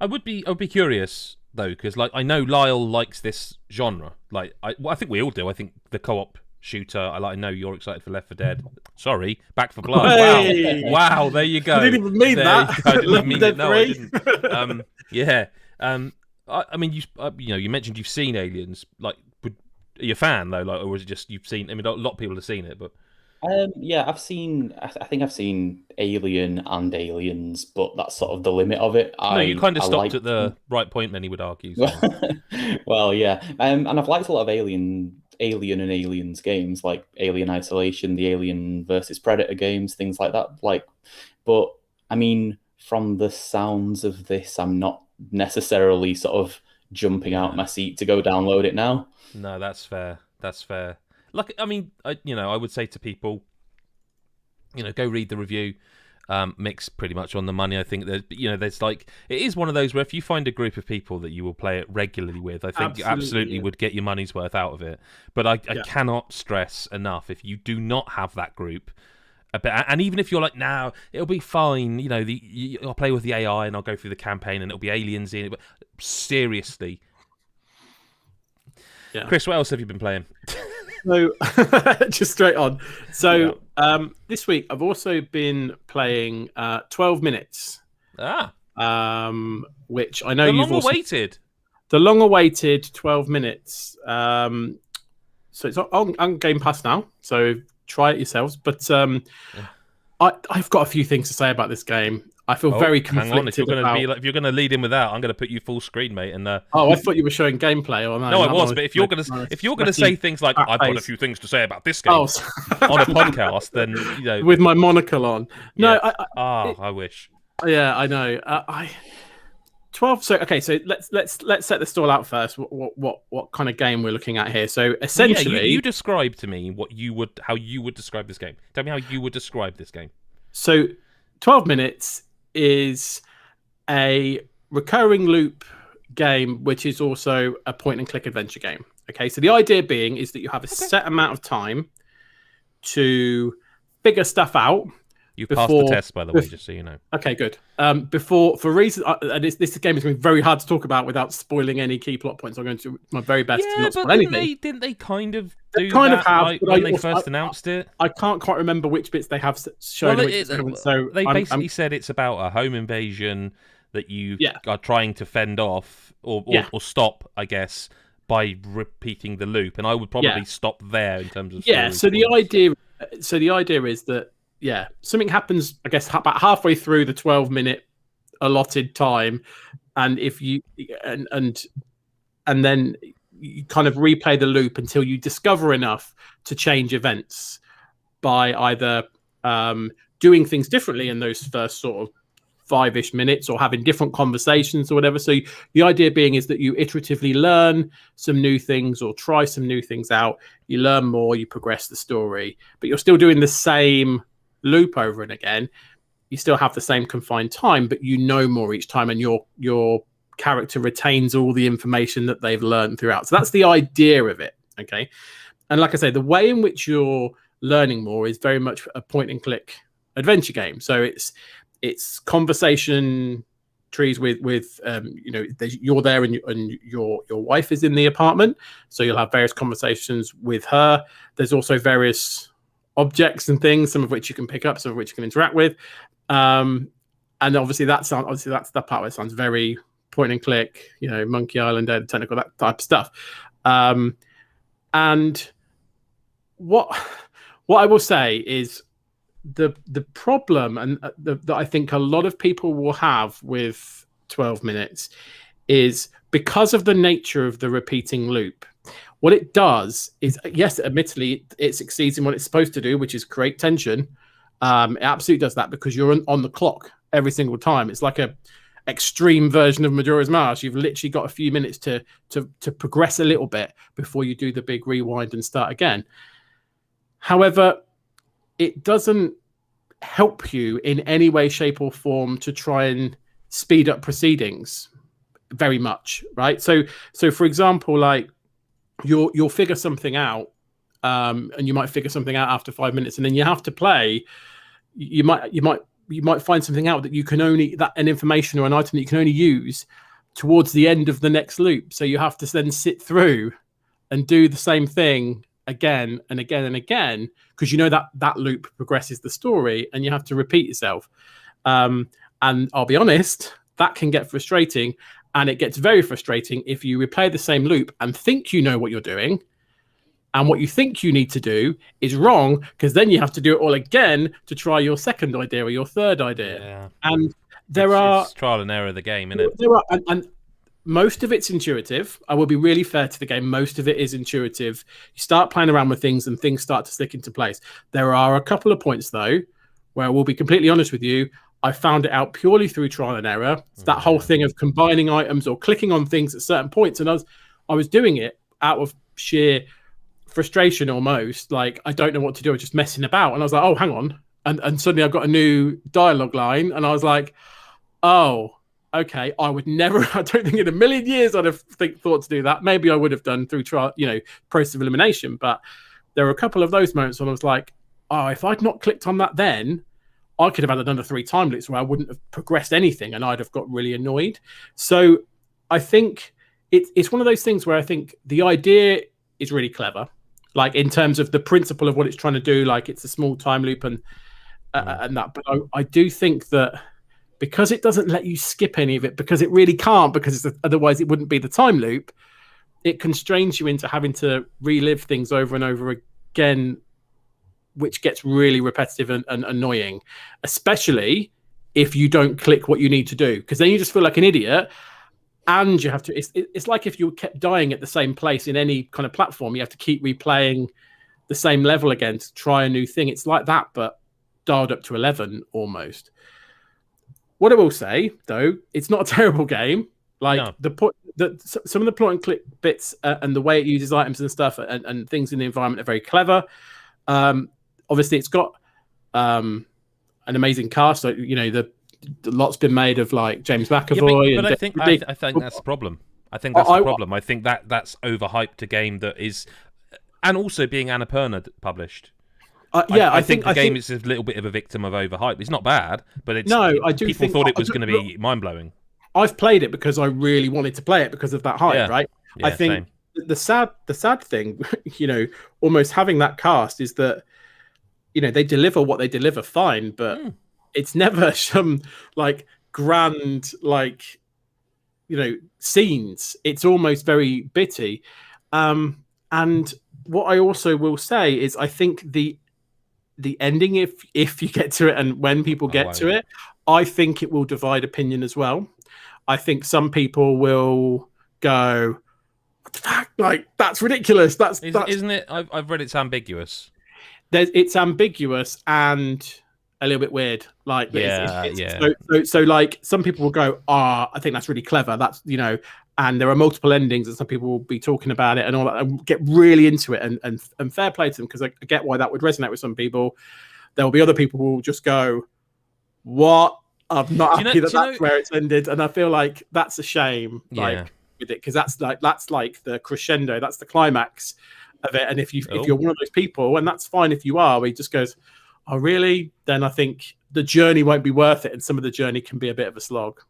Speaker 1: I would be curious though, because like I know Lyle likes this genre. Like I think we all do. I think the co-op shooter. I know you're excited for Left 4 Dead. Sorry, Back 4 Blood.
Speaker 2: Hey!
Speaker 1: Wow, there you go.
Speaker 2: I didn't even mean that.
Speaker 1: I didn't mean it. No, I
Speaker 2: 3.
Speaker 1: didn't. Yeah. I mean, you mentioned you've seen Aliens. Like, are you a fan though? Like, or is it just you've seen? I mean, a lot of people have seen it, but
Speaker 3: yeah, I've seen. I think I've seen Alien and Aliens, but that's sort of the limit of it.
Speaker 1: No, you kind of stopped at the right point. Many would argue. So.
Speaker 3: Well, yeah, and I've liked a lot of Alien and Aliens games, like Alien Isolation, the Alien versus Predator games, things like that. Like, but I mean, from the sounds of this, I'm not necessarily sort of jumping out my seat to go download it now.
Speaker 1: No, that's fair. That's fair. Like, I mean, I would say to people, go read the review. Mick's pretty much on the money. I think that there's like, it is one of those where if you find a group of people that you will play it regularly with, I think you absolutely would get your money's worth out of it. But I cannot stress enough, if you do not have that group, and even if you're like, no, it'll be fine. I'll play with the AI and I'll go through the campaign and it'll be aliens in it. But seriously, Chris, what else have you been playing?
Speaker 2: So, just straight on. So, this week I've also been playing 12 Minutes. Which I know you've
Speaker 1: long-awaited.
Speaker 2: The long-awaited 12 Minutes. So it's on Game Pass now. So try it yourselves. But I've got a few things to say about this game. I feel very conflicted.
Speaker 1: Hang on, if you're going to lead in with that, I'm going to put you full screen, mate. And
Speaker 2: I thought you were showing gameplay. Or
Speaker 1: no, I was. But if you're going to say things like, I've got a few things to say about this game on a podcast, then
Speaker 2: with my monocle on. No,
Speaker 1: I wish.
Speaker 2: Yeah, I know. 12. So okay, so let's set the stall out first. What kind of game we're looking at here? So essentially,
Speaker 1: you describe to me how you would describe this game. Tell me how you would describe this game.
Speaker 2: So 12 Minutes is a recurring loop game, which is also a point-and-click adventure game. Okay, so the idea being is that you have a set amount of time to figure stuff out.
Speaker 1: You passed the test, by the way, just so you know.
Speaker 2: Okay, good. For reasons, this game is going to be very hard to talk about without spoiling any key plot points. I'm going to do my very best to not spoil anything.
Speaker 1: Didn't they kind of do
Speaker 2: that
Speaker 1: when they first announced it?
Speaker 2: I can't quite remember which bits they have shown.
Speaker 1: So they basically said it's about a home invasion that you are trying to fend off or stop, I guess, by repeating the loop. And I would probably stop there in terms of
Speaker 2: So the idea is that something happens, I guess, about halfway through the 12-minute allotted time, and if you and then you kind of replay the loop until you discover enough to change events by either doing things differently in those first sort of 5-ish minutes, or having different conversations or whatever. So the idea being is that you iteratively learn some new things or try some new things out. You learn more, you progress the story, but you're still doing the same loop over and again. You still have the same confined time, but you know more each time, and your character retains all the information that they've learned throughout. So that's the idea of it. Okay. And like I say, the way in which you're learning more is very much a point and click adventure game. So it's conversation trees with you're there and your wife is in the apartment, so you'll have various conversations with her. There's also various objects and things, some of which you can pick up, some of which you can interact with, and obviously that's that part where it sounds very point and click, Monkey Island, technical, that type of stuff. And what I will say is the problem, and that I think a lot of people will have with 12 minutes, is because of the nature of the repeating loop. What it does is, yes, admittedly, it succeeds in what it's supposed to do, which is create tension. It absolutely does that, because you're on the clock every single time. It's like a extreme version of Majora's Mask. You've literally got a few minutes to progress a little bit before you do the big rewind and start again. However, it doesn't help you in any way, shape, or form to try and speed up proceedings very much, right? So for example, like you'll figure something out, and you might figure something out after 5 minutes, and then you have to play. You might find something out that you can only, that an information or an item that you can only use towards the end of the next loop. So you have to then sit through and do the same thing again and again and again, because that loop progresses the story, and you have to repeat yourself. And I'll be honest, that can get frustrating, and it gets very frustrating if you replay the same loop and think you know what you're doing, and what you think you need to do is wrong, because then you have to do it all again to try your second idea or your third idea.
Speaker 1: Yeah.
Speaker 2: And it's
Speaker 1: trial and error of the game, isn't it?
Speaker 2: There are, and most of it's intuitive. I will be really fair to the game. Most of it is intuitive. You start playing around with things and things start to stick into place. There are a couple of points, though, where I will be completely honest with you. I found it out purely through trial and error. It's that whole thing of combining items or clicking on things at certain points. And I was doing it out of sheer frustration almost. Like, I don't know what to do. I was just messing about. And I was like, oh, hang on. And suddenly I've got a new dialogue line. And I was like, oh, okay, I would never, I don't think in a million years I'd have thought to do that. Maybe I would have done through trial, process of elimination. But there were a couple of those moments when I was like, oh, if I'd not clicked on that then, I could have had another 3 time loops where I wouldn't have progressed anything, and I'd have got really annoyed. So I think it's one of those things where I think the idea is really clever, like in terms of the principle of what it's trying to do, like it's a small time loop and that. But I do think that because it doesn't let you skip any of it, because it really can't, because otherwise it wouldn't be the time loop, it constrains you into having to relive things over and over again, which gets really repetitive and annoying, especially if you don't click what you need to do, because then you just feel like an idiot. And you have to, it's like if you kept dying at the same place in any kind of platform, you have to keep replaying the same level again to try a new thing. It's like that, but dialed up to 11 almost. What I will say, though, it's not a terrible game. Like some of the plot and click bits and the way it uses items and stuff and things in the environment are very clever. Obviously, it's got an amazing cast. So, the lot's been made of like James McAvoy.
Speaker 1: Yeah, but I think that's the problem. I think that's the problem. I think that's overhyped a game that is, and also being Annapurna published. I think the game is a little bit of a victim of overhype. It's not bad, but people thought it was going to be mind blowing.
Speaker 2: I've played it because I really wanted to play it because of that hype, right?
Speaker 1: Yeah,
Speaker 2: I think the sad thing, almost having that cast is that, they deliver what they deliver fine, but it's never some like grand, like, scenes. It's almost very bitty. And what I also will say is I think the ending, if you get to it and when people get to it, I think it will divide opinion as well. I think some people will go, like that's ridiculous.
Speaker 1: Isn't it? I've read it's ambiguous.
Speaker 2: It's ambiguous and a little bit weird. Like,
Speaker 1: yeah.
Speaker 2: So like some people will go, I think that's really clever. That's, and there are multiple endings, and some people will be talking about it and all that, and get really into it. And fair play to them, because I get why that would resonate with some people. There will be other people who will just go, "What? I'm not happy that's where it's ended," and I feel like that's a shame. Like with it, because that's like the crescendo, that's the climax of it. And if you're one of those people, and that's fine if you are, where he just goes, "Oh, really?" Then I think the journey won't be worth it, and some of the journey can be a bit of a slog.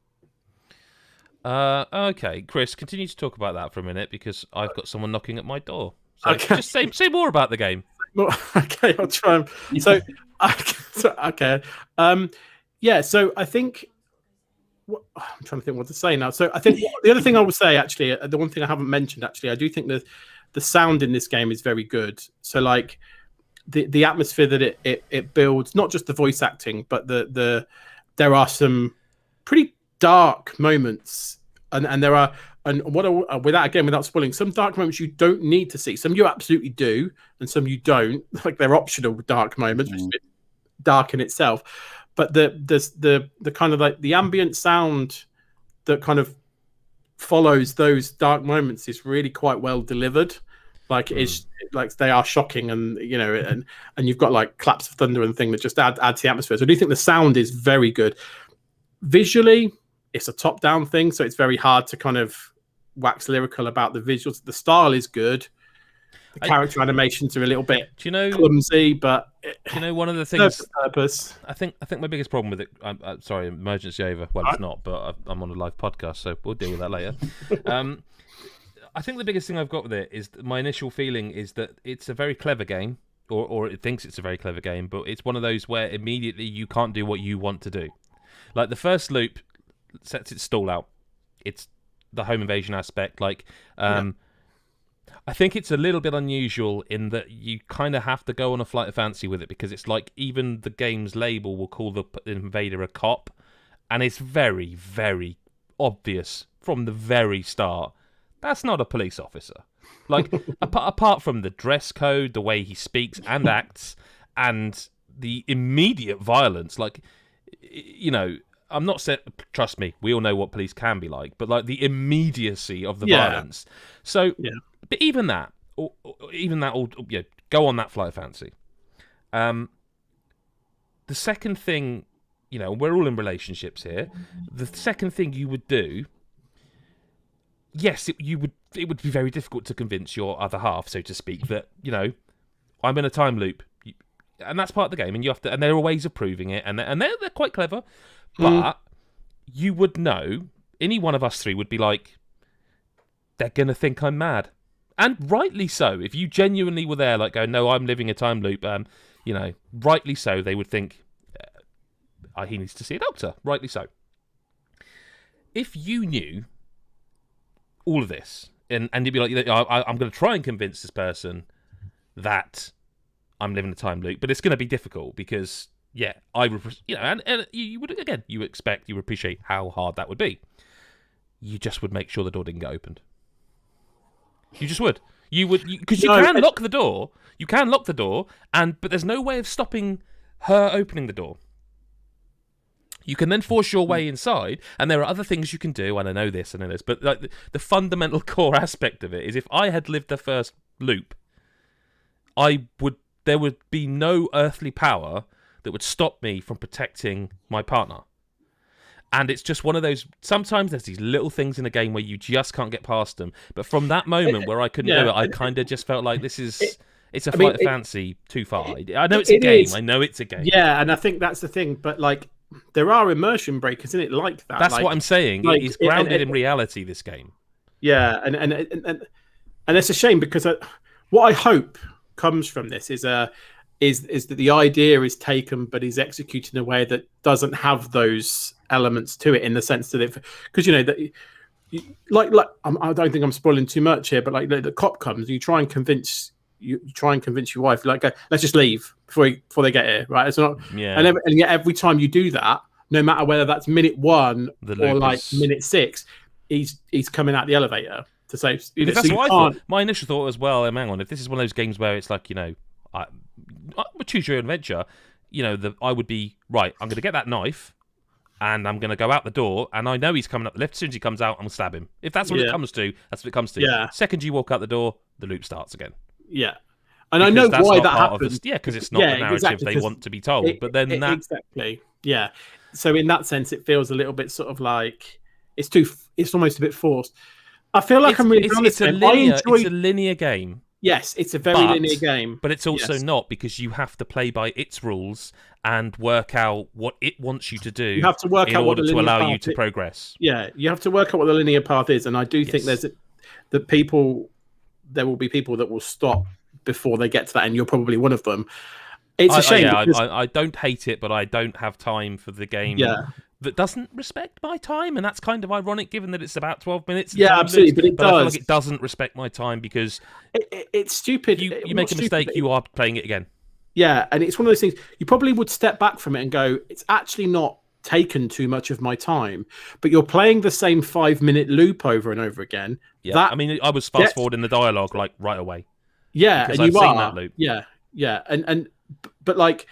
Speaker 1: Okay, Chris, continue to talk about that for a minute, because I've got someone knocking at my door. So
Speaker 2: okay.
Speaker 1: Just say more about the game.
Speaker 2: Okay, I'll try. So, okay. So I think I'm trying to think what to say now. So I think the other thing I would say, actually, the one thing I haven't mentioned, actually, I do think that the sound in this game is very good. So like the atmosphere that it builds, not just the voice acting, but there are some pretty dark moments, and there are, and without spoiling, some dark moments you don't need to see. Some you absolutely do, and some you don't. Like they're optional dark moments, which is a bit dark in itself. But the kind of like the ambient sound that kind of follows those dark moments is really quite well delivered. Like it's like they are shocking, and and you've got like claps of thunder and thing that just add to the atmosphere. So I do think the sound is very good. Visually, it's a top-down thing, so it's very hard to kind of wax lyrical about the visuals. The style is good. The character animations are a little bit clumsy, but
Speaker 1: one of the things
Speaker 2: serves the purpose.
Speaker 1: I think my biggest problem with it. I'm sorry, emergency over. Well, it's not, but I'm on a live podcast, so we'll deal with that later. I think the biggest thing I've got with it is my initial feeling is that it's a very clever game, or it thinks it's a very clever game, but it's one of those where immediately you can't do what you want to do. Like the first loop sets its stall out. It's the home invasion aspect. Like, I think it's a little bit unusual in that you kind of have to go on a flight of fancy with it, because it's like even the game's label will call the invader a cop, and it's very, very obvious from the very start that's not a police officer. Like, apart from the dress code, the way he speaks and acts, and the immediate violence, like, I'm not saying, trust me, we all know what police can be like, but like the immediacy of the violence. So, but even that, go on that flight of fancy. The second thing, we're all in relationships here. The second thing you would do, yes, it would be very difficult to convince your other half, so to speak, that, I'm in a time loop. And that's part of the game, and you have to, and there are ways of proving it, and they're quite clever. But you would know, any one of us three would be like, they're going to think I'm mad. And rightly so. If you genuinely were there, like, go, no, I'm living a time loop, rightly so, they would think, he needs to see a doctor. Rightly so. If you knew all of this, and you'd be like, I'm going to try and convince this person that I'm living a time loop, but it's going to be difficult because... Yeah, I would, and you would, again, you appreciate how hard that would be. You just would make sure the door didn't get opened. You just would. Because you can lock the door. You can lock the door, but there's no way of stopping her opening the door. You can then force your way inside, and there are other things you can do, and I know this, but like the fundamental core aspect of it is, if I had lived the first loop, there would be no earthly power that would stop me from protecting my partner. And it's just one of those, sometimes there's these little things in a game where you just can't get past them. But from that moment where I couldn't do it, I kind of just felt like it's a flight of fancy too far. I know it's a game. I know it's a game.
Speaker 2: Yeah, and I think that's the thing. But like, there are immersion breakers in it like that.
Speaker 1: That's what I'm saying. Like, it's grounded in reality, this game.
Speaker 2: Yeah, and it's a shame, because what I hope comes from this is that the idea is taken but is executed in a way that doesn't have those elements to it, in the sense that because I don't think I'm spoiling too much here, but like the cop comes and you try and convince your wife, like, let's just leave before they get here, right? It's not, and yet every time you do that, no matter whether that's minute 1 or like minute 6, he's coming out the elevator. to say.
Speaker 1: Because
Speaker 2: So
Speaker 1: that's
Speaker 2: you
Speaker 1: what I
Speaker 2: can't.
Speaker 1: thought. My initial thought as well, hang on, if this is one of those games where it's like, I choose your own adventure, I would be, right, I'm going to get that knife, and I'm going to go out the door, and I know he's coming up the lift. As soon as he comes out, I'm going to stab him. If that's what it comes to, that's what it comes to.
Speaker 2: Yeah.
Speaker 1: Second you walk out the door, the loop starts again.
Speaker 2: Yeah. And I know why that happens.
Speaker 1: Because it's not the narrative they want to be told. But then that...
Speaker 2: Exactly. Yeah. So in that sense, it feels a little bit sort of like it's almost a bit forced. I feel like I'm really honest.
Speaker 1: It's a linear game.
Speaker 2: Yes, it's a very linear game.
Speaker 1: But it's also not, because you have to play by its rules and work out what it wants you to do.
Speaker 2: You have to work out what
Speaker 1: to allow you to progress.
Speaker 2: Yeah, you have to work out what the linear path is, and I do think there will be people that will stop before they get to that, and you're probably one of them. It's a shame.
Speaker 1: I don't hate it, but I don't have time for the game that doesn't respect my time, and that's kind of ironic given that it's about 12 minutes.
Speaker 2: Yeah, absolutely, but it does.
Speaker 1: I feel like it doesn't respect my time because
Speaker 2: it's stupid.
Speaker 1: You make a mistake, you are playing it again.
Speaker 2: Yeah, and it's one of those things, you probably would step back from it and go, it's actually not taken too much of my time, but you're playing the same 5-minute loop over and over again.
Speaker 1: Yeah, I was fast forwarding the dialogue like right away.
Speaker 2: Yeah,
Speaker 1: because
Speaker 2: and
Speaker 1: I've seen that loop.
Speaker 2: Yeah, but like,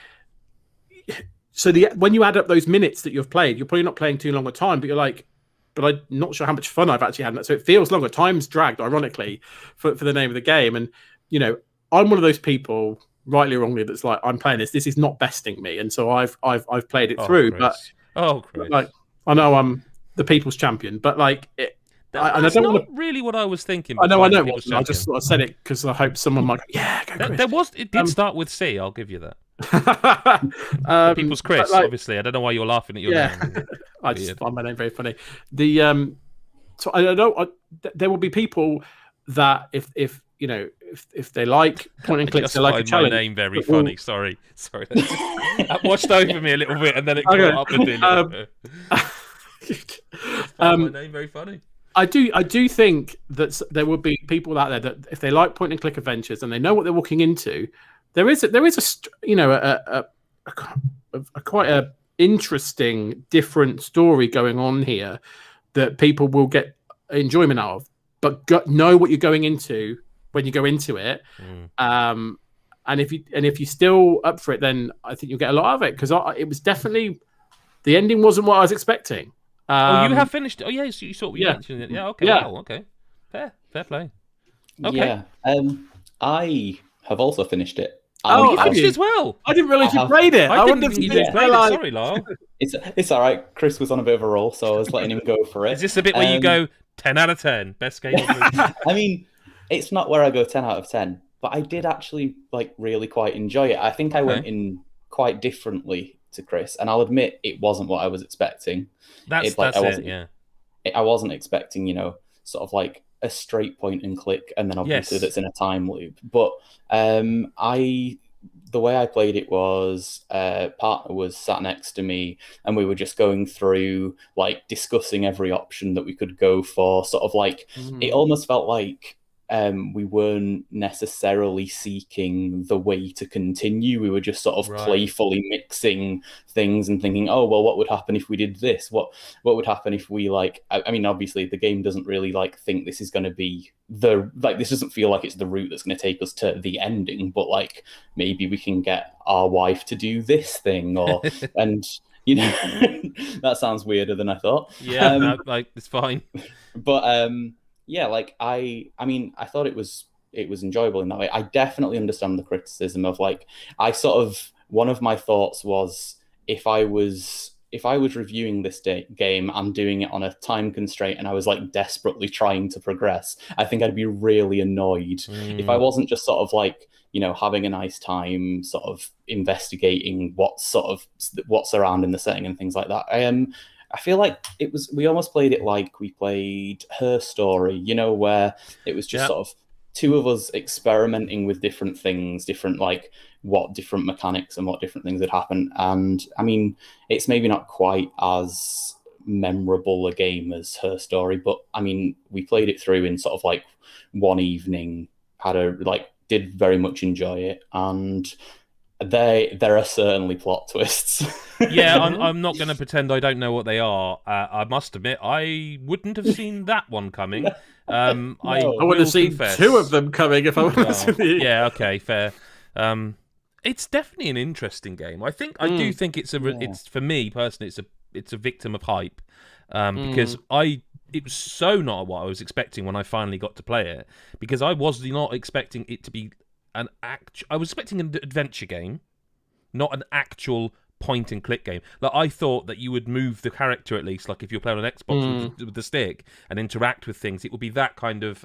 Speaker 2: so when you add up those minutes that you've played, you're probably not playing too long a time, but you're like, but I'm not sure how much fun I've actually had. So it feels longer. Time's dragged, ironically, for the name of the game. And I'm one of those people, rightly or wrongly, that's like, I'm playing this. This is not besting me, and so I've played it through.
Speaker 1: Chris.
Speaker 2: But like, I know I'm the people's champion, but like,
Speaker 1: that's not really what I was thinking.
Speaker 2: I know. I just sort of said it because I hope someone might go,
Speaker 1: It did start with C. I'll give you that. People's Chris, obviously. I don't know why you're laughing at your name.
Speaker 2: I just find my name very funny. So I don't know. There will be people that if they like point and clicks, they like a challenge.
Speaker 1: My name very funny. Sorry. That washed over me a little bit, and then it caught up with me. My name very funny.
Speaker 2: I do think that there will be people out there that if they like point and click adventures and they know what they're walking into, there is a quite a interesting different story going on here that people will get enjoyment out of, but know what you're going into when you go into it. And if you're still up for it, then I think you'll get a lot of it, because it was definitely, the ending wasn't what I was expecting.
Speaker 1: You have finished. Oh yes, you sort of mentioned it. Yeah. Okay. Yeah. Wow, okay. Fair play. Okay.
Speaker 3: Yeah. I have also finished it.
Speaker 1: You finished as well.
Speaker 2: I didn't realize you played it.
Speaker 1: I didn't think you did play it. Sorry, Lyle.
Speaker 3: It's all right. Chris was on a bit of a roll, so I was letting him go for it.
Speaker 1: Is this the bit where you go 10 out of 10, best game of the week?
Speaker 3: I mean, it's not where I go 10 out of 10, but I did actually really quite enjoy it. I think I went in quite differently to Chris, and I'll admit it wasn't what I was expecting.
Speaker 1: I
Speaker 3: wasn't expecting, sort of like a straight point and click, and then obviously that's in a time loop. But the way I played it was partner was sat next to me, and we were just going through discussing every option that we could go for. Sort of it almost felt like we weren't necessarily seeking the way to continue. We were just sort of playfully mixing things and thinking, oh, well, what would happen if we did this? What would happen if we I mean, obviously the game doesn't really think this is going to be this doesn't feel like it's the route that's going to take us to the ending, but maybe we can get our wife to do this thing, or, and that sounds weirder than I thought.
Speaker 1: Yeah, it's fine.
Speaker 3: But, yeah, I mean, I thought it was enjoyable in that way. I definitely understand the criticism of one of my thoughts was if I was reviewing this game and doing it on a time constraint and I was desperately trying to progress, I think I'd be really annoyed if I wasn't just sort of having a nice time, sort of investigating what's around in the setting and things like that. I feel like we almost played it like we played Her Story, where it was just sort of two of us experimenting with different things, different different mechanics and what different things would happen. And I mean, it's maybe not quite as memorable a game as Her Story, but I mean, we played it through in sort of one evening, did very much enjoy it. And There are certainly plot twists.
Speaker 1: Yeah, I'm not going to pretend I don't know what they are. I must admit, I wouldn't have seen that one coming. I
Speaker 2: I would
Speaker 1: will
Speaker 2: have seen
Speaker 1: confess.
Speaker 2: 2 of them coming if I was with you.
Speaker 1: Yeah, okay, fair. It's definitely an interesting game. I do think it's it's for me personally. It's a victim of hype, because it was so not what I was expecting when I finally got to play it. Because I was not expecting it to be I was expecting an adventure game, not an actual point and click game. Like, I thought that you would move the character, at least, like if you're playing on Xbox with the stick and interact with things. It would be that kind of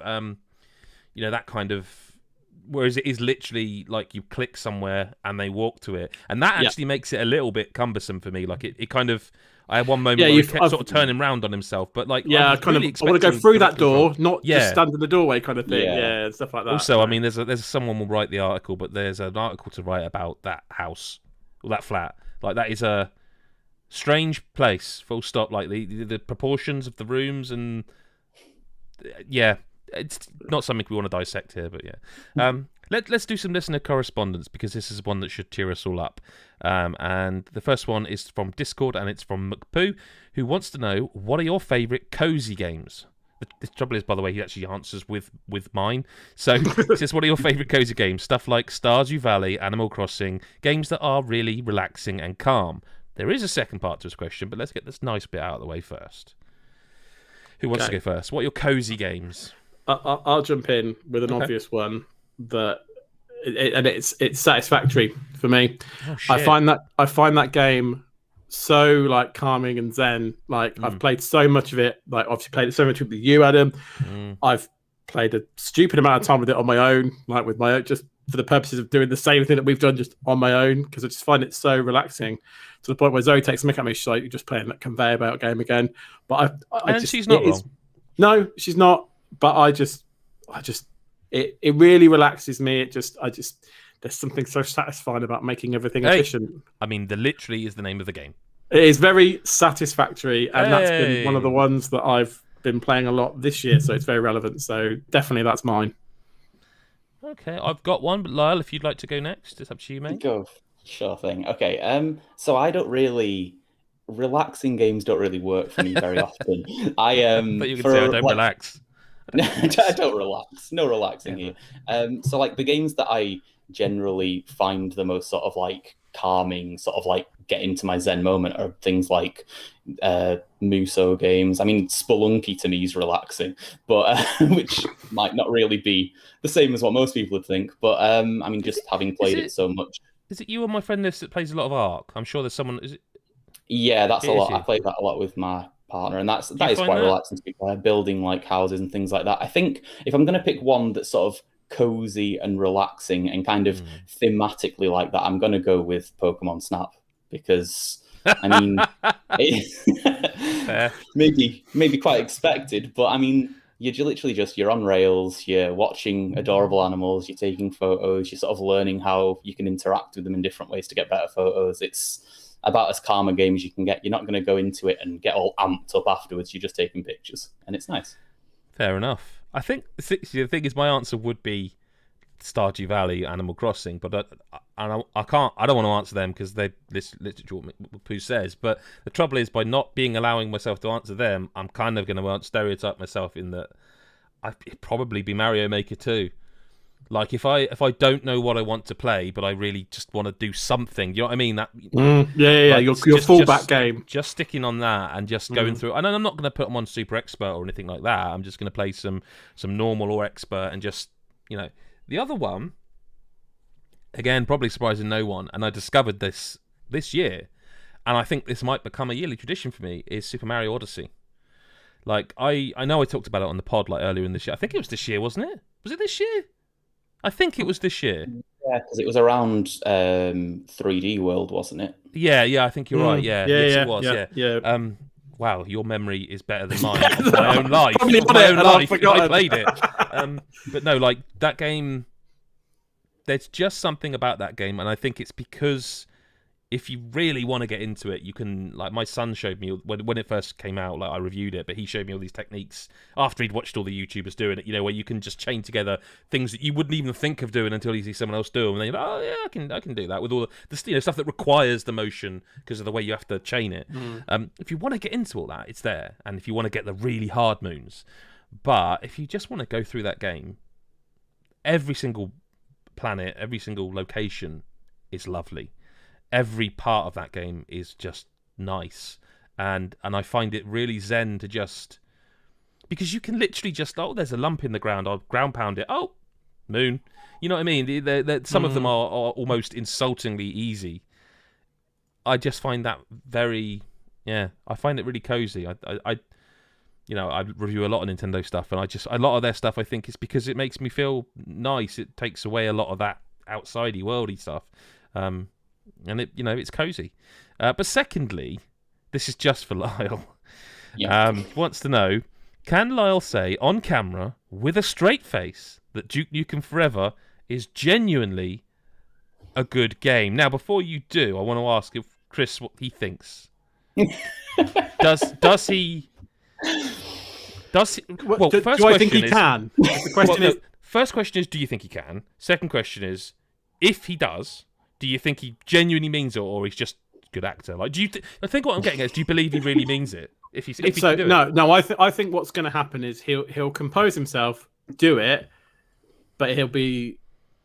Speaker 1: whereas it is literally like you click somewhere and they walk to it, and that actually makes it a little bit cumbersome for me. Like it kind of, I had one moment where he kept sort of turning round on himself, but like, I want to
Speaker 2: go through that door, not just stand in the doorway, kind of thing. Yeah, and stuff like that.
Speaker 1: Also, I mean, there's someone will write the article, but there's an article to write about that house or that flat. Like, that is a strange place. Full stop. Like the proportions of the rooms, and it's not something we want to dissect here, but let's do some listener correspondence, because this is one that should cheer us all up. And the first one is from Discord, and it's from McPoo, who wants to know, what are your favourite cozy games? The trouble is, by the way, he actually answers with mine. So he says, what are your favourite cozy games? Stuff like Stardew Valley, Animal Crossing, games that are really relaxing and calm. There is a second part to his question, but let's get this nice bit out of the way first. Who wants to go first? What are your cozy games?
Speaker 2: I'll jump in with an obvious one that, and it's Satisfactory for me.
Speaker 1: Oh, shit.
Speaker 2: I find that game so like calming and zen. Like I've played so much of it. Like obviously played it so much with you, Adam. I've played a stupid amount of time with it on my own, like with my own, just for the purposes of doing the same thing that we've done just on my own, because I just find it so relaxing to the point where Zoe takes Mick at me. She's like, "You're just playing that conveyor belt game again." But
Speaker 1: she's not wrong.
Speaker 2: No, she's not. But it really relaxes me. There's something so satisfying about making everything efficient.
Speaker 1: I mean, literally is the name of the game.
Speaker 2: It is very satisfactory, and that's been one of the ones that I've been playing a lot this year, so it's very relevant. So definitely that's mine.
Speaker 1: Okay, I've got one, but Lyle, if you'd like to go next, it's up to you, mate.
Speaker 3: Go. Sure thing. Okay, so I don't really... Relaxing games don't really work for me very often.
Speaker 1: But you can say I don't relax.
Speaker 3: I don't relax. No relaxing here. So like the games that I generally find the most sort of like calming, sort of like get into my zen moment, are things like Muso games. I mean, Spelunky to me is relaxing, but which might not really be the same as what most people would think. But I mean, just having played it so much.
Speaker 1: Is it you on my friend list that plays a lot of Ark? I'm sure there's someone. Is it?
Speaker 3: Yeah, that's a lot. I played that a lot with my partner, and that is quite relaxing to be building like houses and things like that. I think if I'm going to pick one that's sort of cozy and relaxing and kind of thematically like that, I'm going to go with Pokemon Snap, because I mean, maybe quite expected, but I mean, you're literally you're on rails, you're watching adorable animals, you're taking photos, you're sort of learning how you can interact with them in different ways to get better photos. It's about as calm a game as you can get. You're not going to go into it and get all amped up afterwards. You're just taking pictures, and it's nice.
Speaker 1: Fair enough. I think the thing is, my answer would be Stardew Valley, Animal Crossing, but I don't want to answer them because they literally what Pooh says. But the trouble is, by not allowing myself to answer them, I'm kind of going to stereotype myself in that it'd probably be Mario Maker 2. Like if I don't know what I want to play, but I really just want to do something, you know what I mean? That
Speaker 2: like your fallback game.
Speaker 1: Just sticking on that and just going through. And I'm not going to put them on super expert or anything like that. I'm just going to play some normal or expert and just The other one, again, probably surprising no one, and I discovered this year, and I think this might become a yearly tradition for me, is Super Mario Odyssey. Like I know I talked about it on the pod like earlier in this year. I think it was this year, wasn't it? Was it this year? I think it was this year.
Speaker 3: Yeah, because it was around 3D World, wasn't it?
Speaker 1: Yeah, I think you're right. Yeah, yes, it was. Yeah. Wow, your memory is better than mine. Of my own life. I played it. But no, like that game. There's just something about that game, and I think it's because if you really want to get into it, you can, like, my son showed me when it first came out, like, I reviewed it, but he showed me all these techniques after he'd watched all the YouTubers doing it, where you can just chain together things that you wouldn't even think of doing until you see someone else do them, and then you're like, oh yeah, I can do that with all the stuff that requires the motion because of the way you have to chain it. If you want to get into all that, it's there, and if you want to get the really hard moons. But if you just want to go through that game, every single planet, every single location is lovely. Every part of that game is just nice, and I find it really zen to just, because you can literally just, oh, there's a lump in the ground, I'll ground pound it, oh, moon, you know what I mean? Some of them are almost insultingly easy. I just find that very, I find it really cozy. I review a lot of Nintendo stuff, and a lot of their stuff I think is because it makes me feel nice. It takes away a lot of that outsidey, worldy stuff. And it's cozy. But secondly, this is just for Lyle.
Speaker 3: Yeah.
Speaker 1: He wants to know, can Lyle say on camera with a straight face that Duke Nukem Forever is genuinely a good game? Now, before you do, I want to ask if Chris what he thinks. Does he? Well,
Speaker 2: do I think he can? The question is.
Speaker 1: First question is, do you think he can? Second question is, if he does, do you think he genuinely means it, or he's just a good actor? Like, I think what I'm getting at is, do you believe he really means it? If he can do it?
Speaker 2: No. I think what's going to happen is he'll compose himself, do it, but he'll be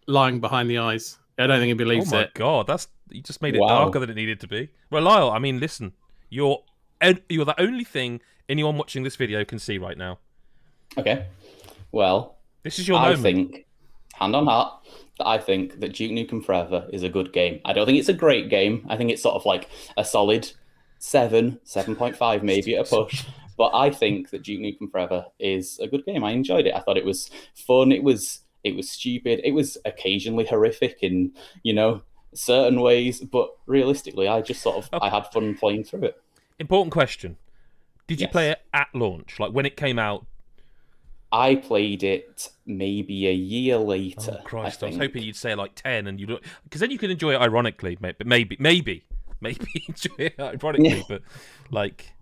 Speaker 2: lying behind the eyes. I don't think he believes it.
Speaker 1: Oh my god, you just made it darker than it needed to be. Well, Lyle, I mean, listen, you're the only thing anyone watching this video can see right now.
Speaker 3: Okay, well,
Speaker 1: this is your moment.
Speaker 3: I think, hand on heart, I think that Duke Nukem Forever is a good game. I don't think it's a great game. I think it's sort of like a solid 7.5 maybe at a push. But I think that Duke Nukem Forever is a good game. I enjoyed it. I thought it was fun. It was stupid. It was occasionally horrific in, certain ways. But realistically, I just I had fun playing through it.
Speaker 1: Important question. Did you play it at launch? Like when it came out?
Speaker 3: I played it maybe a year later.
Speaker 1: Oh Christ! I was hoping you'd say like 10, and because then you can enjoy it ironically. But maybe enjoy it ironically. But like,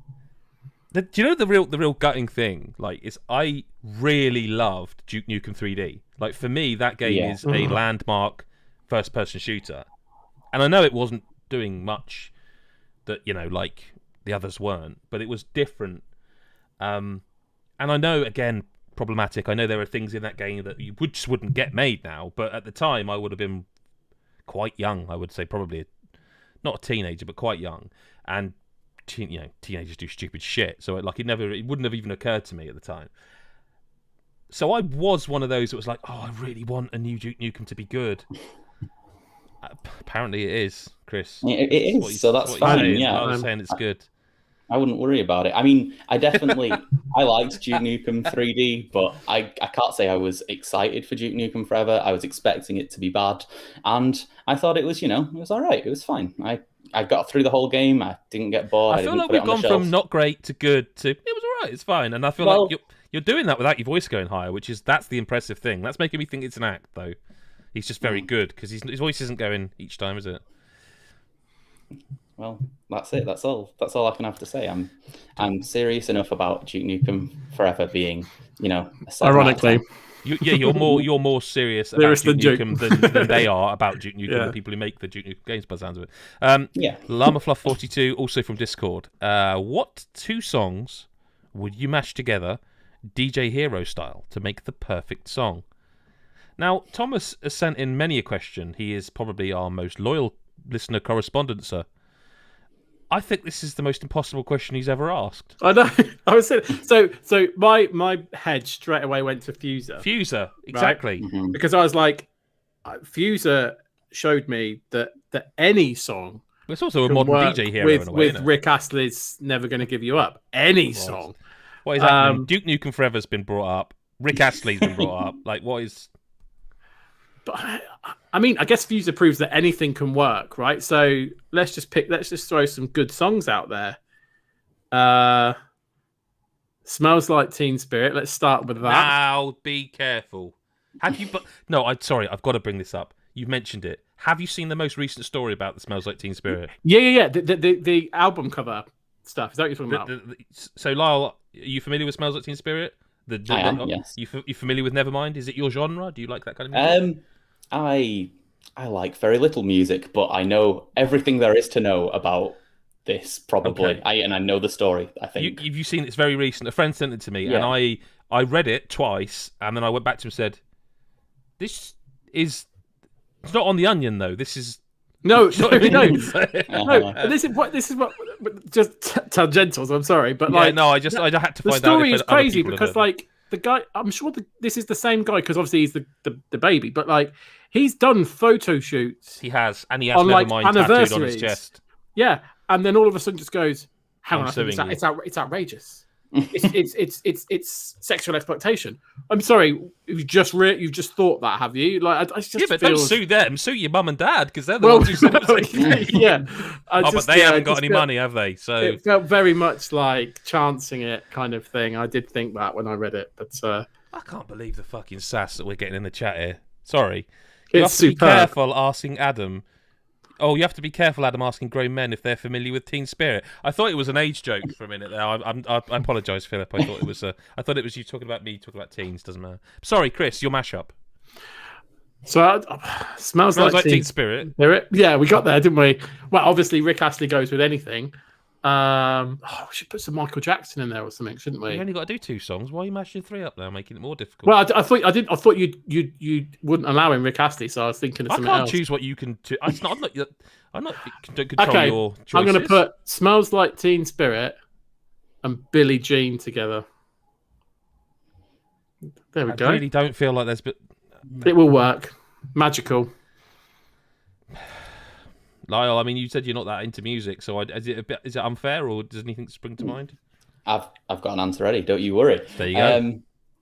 Speaker 1: do you know the real gutting thing? Like, is I really loved Duke Nukem 3D. Like for me, that game is a landmark first-person shooter, and I know it wasn't doing much that like the others weren't, but it was different. And I know again. Problematic. I know there are things in that game that you just wouldn't get made now, but at the time I would have been quite young. I would say probably not a teenager, but quite young. And teenagers do stupid shit, so it wouldn't have even occurred to me at the time. So I was one of those that was like, oh, I really want a new Duke Nukem to be good. Apparently it is, Chris.
Speaker 3: It is. So that's fine. Yeah,
Speaker 1: I was saying it's good.
Speaker 3: I wouldn't worry about it. I mean, I liked Duke Nukem 3D, but I can't say I was excited for Duke Nukem Forever. I was expecting it to be bad, and I thought it was, it was all right. It was fine. I got through the whole game. I didn't get bored.
Speaker 1: I feel like we've gone from not great to good to it was all right. It's fine, and I feel like you're doing that without your voice going higher, that's the impressive thing. That's making me think it's an act, though. He's just very good because his voice isn't going each time, is it?
Speaker 3: Well, that's it. That's all I can have to say. I'm serious enough about Duke Nukem Forever being, a
Speaker 2: ironically.
Speaker 1: You're more serious about Duke Nukem than they are about Duke Nukem, the people who make the Duke Nukem games, by the sounds of it. Llama Fluff 42, also from Discord. What two songs would you mash together, DJ Hero style, to make the perfect song? Now, Thomas has sent in many a question. He is probably our most loyal listener correspondencer. I think this is the most impossible question he's ever asked.
Speaker 2: I know. I was saying, so my head straight away went to Fuser.
Speaker 1: Fuser, exactly.
Speaker 2: Right? Mm-hmm. Because I was like, Fuser showed me that any song.
Speaker 1: It's also a modern DJ hero in a way,
Speaker 2: with Rick Astley's "Never Gonna Give You Up." Any song.
Speaker 1: What is happening? Duke Nukem Forever's been brought up. Rick Astley's been brought up. Like, what is?
Speaker 2: But I mean, I guess Fuser proves that anything can work, right? So let's just throw some good songs out there. Smells Like Teen Spirit. Let's start with that.
Speaker 1: Now, be careful. Have you? No, I'm sorry. I've got to bring this up. You've mentioned it. Have you seen the most recent story about the Smells Like Teen Spirit?
Speaker 2: Yeah. The album cover stuff. Is that what you're talking about?
Speaker 1: So, Lyle, are you familiar with Smells Like Teen Spirit?
Speaker 3: I am, yes.
Speaker 1: You familiar with Nevermind? Is it your genre? Do you like that kind of music?
Speaker 3: I like very little music, but I know everything there is to know about this, probably.
Speaker 1: Okay.
Speaker 3: I know the story, I think.
Speaker 1: You've seen it's very recent. A friend sent it to me,
Speaker 3: Yeah.
Speaker 1: and I read it twice, and then I went back to him and said, "This is it's not on the Onion, though. This is
Speaker 2: No.
Speaker 1: not what it means."
Speaker 2: No. This is what just tangentials. I'm sorry, but
Speaker 1: Yeah, no, I had to find out.
Speaker 2: the story
Speaker 1: if
Speaker 2: is
Speaker 1: other
Speaker 2: crazy
Speaker 1: people had
Speaker 2: because
Speaker 1: heard it.
Speaker 2: the guy, I'm sure this is the same guy because obviously he's the baby, but he's done photo shoots.
Speaker 1: He has, and he has
Speaker 2: on,
Speaker 1: Nevermind tattooed on his
Speaker 2: anniversaries.
Speaker 1: chest.
Speaker 2: Yeah, and then all of a sudden just goes, hang
Speaker 1: I'm
Speaker 2: on, I think
Speaker 1: suing you.
Speaker 2: it's outrageous. It's sexual exploitation. I'm sorry, you've just thought that, have you? Like, I just
Speaker 1: Yeah, but
Speaker 2: feels...
Speaker 1: don't sue them. Sue your mum and dad because they're the ones who said it.
Speaker 2: Yeah.
Speaker 1: But they haven't got any money, have they? So
Speaker 2: it felt very much like chancing it kind of thing. I did think that when I read it, but
Speaker 1: I can't believe the fucking sass that we're getting in the chat here. Sorry, you
Speaker 2: it's
Speaker 1: have to be
Speaker 2: superb.
Speaker 1: careful asking Adam. Oh, you have to be careful, Adam, asking grown men if they're familiar with Teen Spirit. I thought it was an age joke for a minute there. I apologise, Philip. I thought it was. I thought it was you talking about me talking about teens. Doesn't matter. Sorry, Chris, your mashup.
Speaker 2: So smells like
Speaker 1: Teen Spirit.
Speaker 2: Yeah, we got there, didn't we? Well, obviously Rick Astley goes with anything. We should put some Michael Jackson in there or something, shouldn't we?
Speaker 1: You only got to do 2 songs. Why are you mashing 3 up now, making it more difficult?
Speaker 2: Well, I thought you wouldn't allow him Rick Astley, so I was thinking of
Speaker 1: I
Speaker 2: something
Speaker 1: can't
Speaker 2: else.
Speaker 1: choose what you can. I'm not don't control
Speaker 2: Okay,
Speaker 1: your choices.
Speaker 2: I'm going to put Smells Like Teen Spirit and Billie Jean together. There we go.
Speaker 1: I really don't feel like there's.
Speaker 2: It will work. Magical.
Speaker 1: Lyle, I mean, you said you're not that into music, so is it unfair, or does anything spring to mind?
Speaker 3: I've got an answer ready. Don't you worry.
Speaker 1: There you go.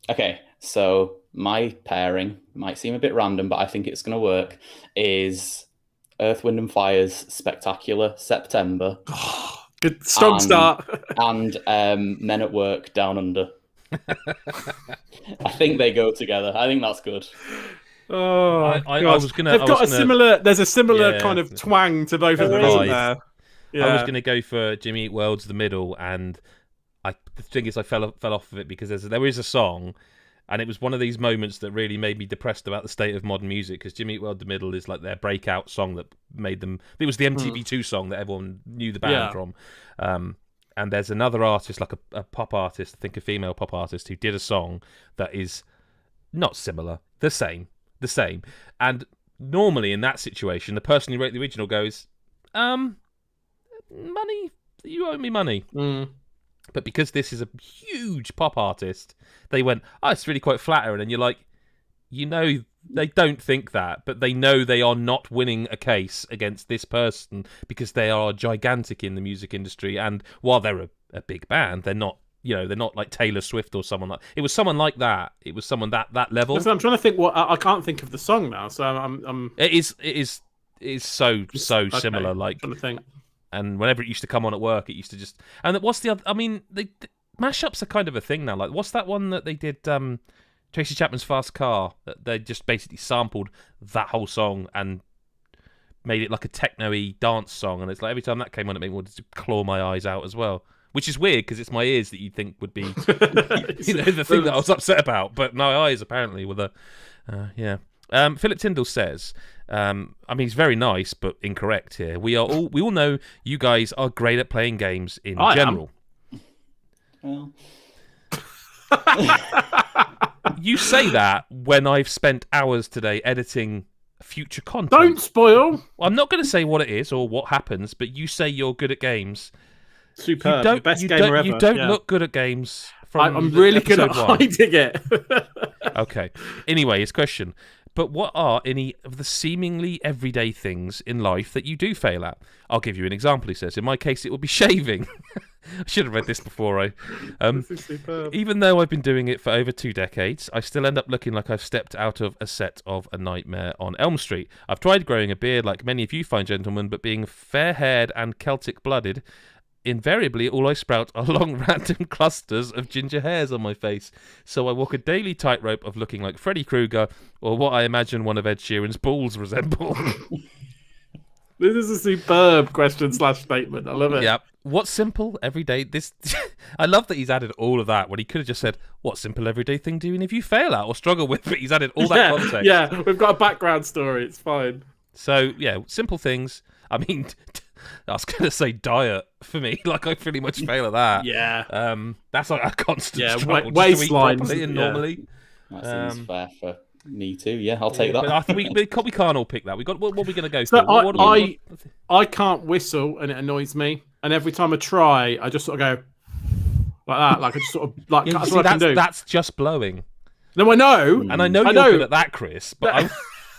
Speaker 3: Okay, so my pairing might seem a bit random, but I think it's going to work. Is Earth, Wind and Fire's Spectacular September?
Speaker 2: Good strong start.
Speaker 3: And Men at Work Down Under. I think they go together. I think that's good.
Speaker 2: Oh,
Speaker 1: I was gonna.
Speaker 2: They've got a similar. There's a similar kind of twang to both of them, isn't there? Yeah.
Speaker 1: I was going to go for Jimmy Eat World's The Middle, and the thing is, I fell off of it because there is a song, and it was one of these moments that really made me depressed about the state of modern music. Because Jimmy Eat World The Middle is like their breakout song that made them. It was the MTV2 song that everyone knew the band from. And there's another artist, like a pop artist, I think a female pop artist, who did a song that is not similar, the same. And normally in that situation, the person who wrote the original goes, money, you owe me money. But because this is a huge pop artist, they went, oh, it's really quite flattering. And you're like, they don't think that, but they know they are not winning a case against this person because they are gigantic in the music industry. And while they're a big band, they're not, they're not like Taylor Swift or someone like. It was someone like that. It was someone that level.
Speaker 2: So I'm trying to think. I can't think of the song now. So I'm.
Speaker 1: It is so similar. Like,
Speaker 2: I'm trying to think.
Speaker 1: And whenever it used to come on at work, it used to just. And what's the other? I mean, the mashups are kind of a thing now. Like, what's that one that they did? Tracy Chapman's Fast Car. That they just basically sampled that whole song and made it like a techno-y dance song. And it's like every time that came on, it made me want to claw my eyes out as well. Which is weird because it's my ears that you'd think would be the thing that I was upset about. But my eyes apparently were the... Philip Tyndall says, I mean, he's very nice, but incorrect here. We all know you guys are great at playing games in general.
Speaker 3: Well.
Speaker 1: You say that when I've spent hours today editing future content.
Speaker 2: Don't spoil.
Speaker 1: Well, I'm not going to say what it is or what happens, but you say you're good at games.
Speaker 2: Superb. The best gamer ever.
Speaker 1: You don't look good at games.
Speaker 2: I'm really good at hiding it.
Speaker 1: Okay. Anyway, his question. But what are any of the seemingly everyday things in life that you do fail at? I'll give you an example, he says. In my case, it would be shaving. I should have read this before. Even though I've been doing it for over 2 decades, I still end up looking like I've stepped out of a set of A Nightmare on Elm Street. I've tried growing a beard like many of you fine gentlemen, but being fair-haired and Celtic-blooded, Invariably, all I sprout are long random clusters of ginger hairs on my face, so I walk a daily tightrope of looking like Freddy Krueger or what I imagine one of Ed Sheeran's balls resemble.
Speaker 2: This is a superb question/statement. I love it.
Speaker 1: Yeah. What simple everyday this? I love that he's added all of that when he could have just said, "What simple everyday thing doing if you fail at or struggle with?" But he's added all that context.
Speaker 2: Yeah, we've got a background story. It's fine.
Speaker 1: So yeah, simple things. I mean, I was going to say diet for me. Like I pretty much fail at that.
Speaker 2: Yeah.
Speaker 1: That's like a constant struggle.
Speaker 2: Waistline
Speaker 1: And normally.
Speaker 3: That seems fair for me too. Yeah, I'll take that.
Speaker 1: But I think we can't all pick that. We got what are we going to go
Speaker 2: So
Speaker 1: through?
Speaker 2: I can't whistle, and it annoys me. And every time I try, I just sort of go like that. Like I just sort of like that's what I can do.
Speaker 1: That's just blowing.
Speaker 2: No, I know,
Speaker 1: and I know you're good at that, Chris. But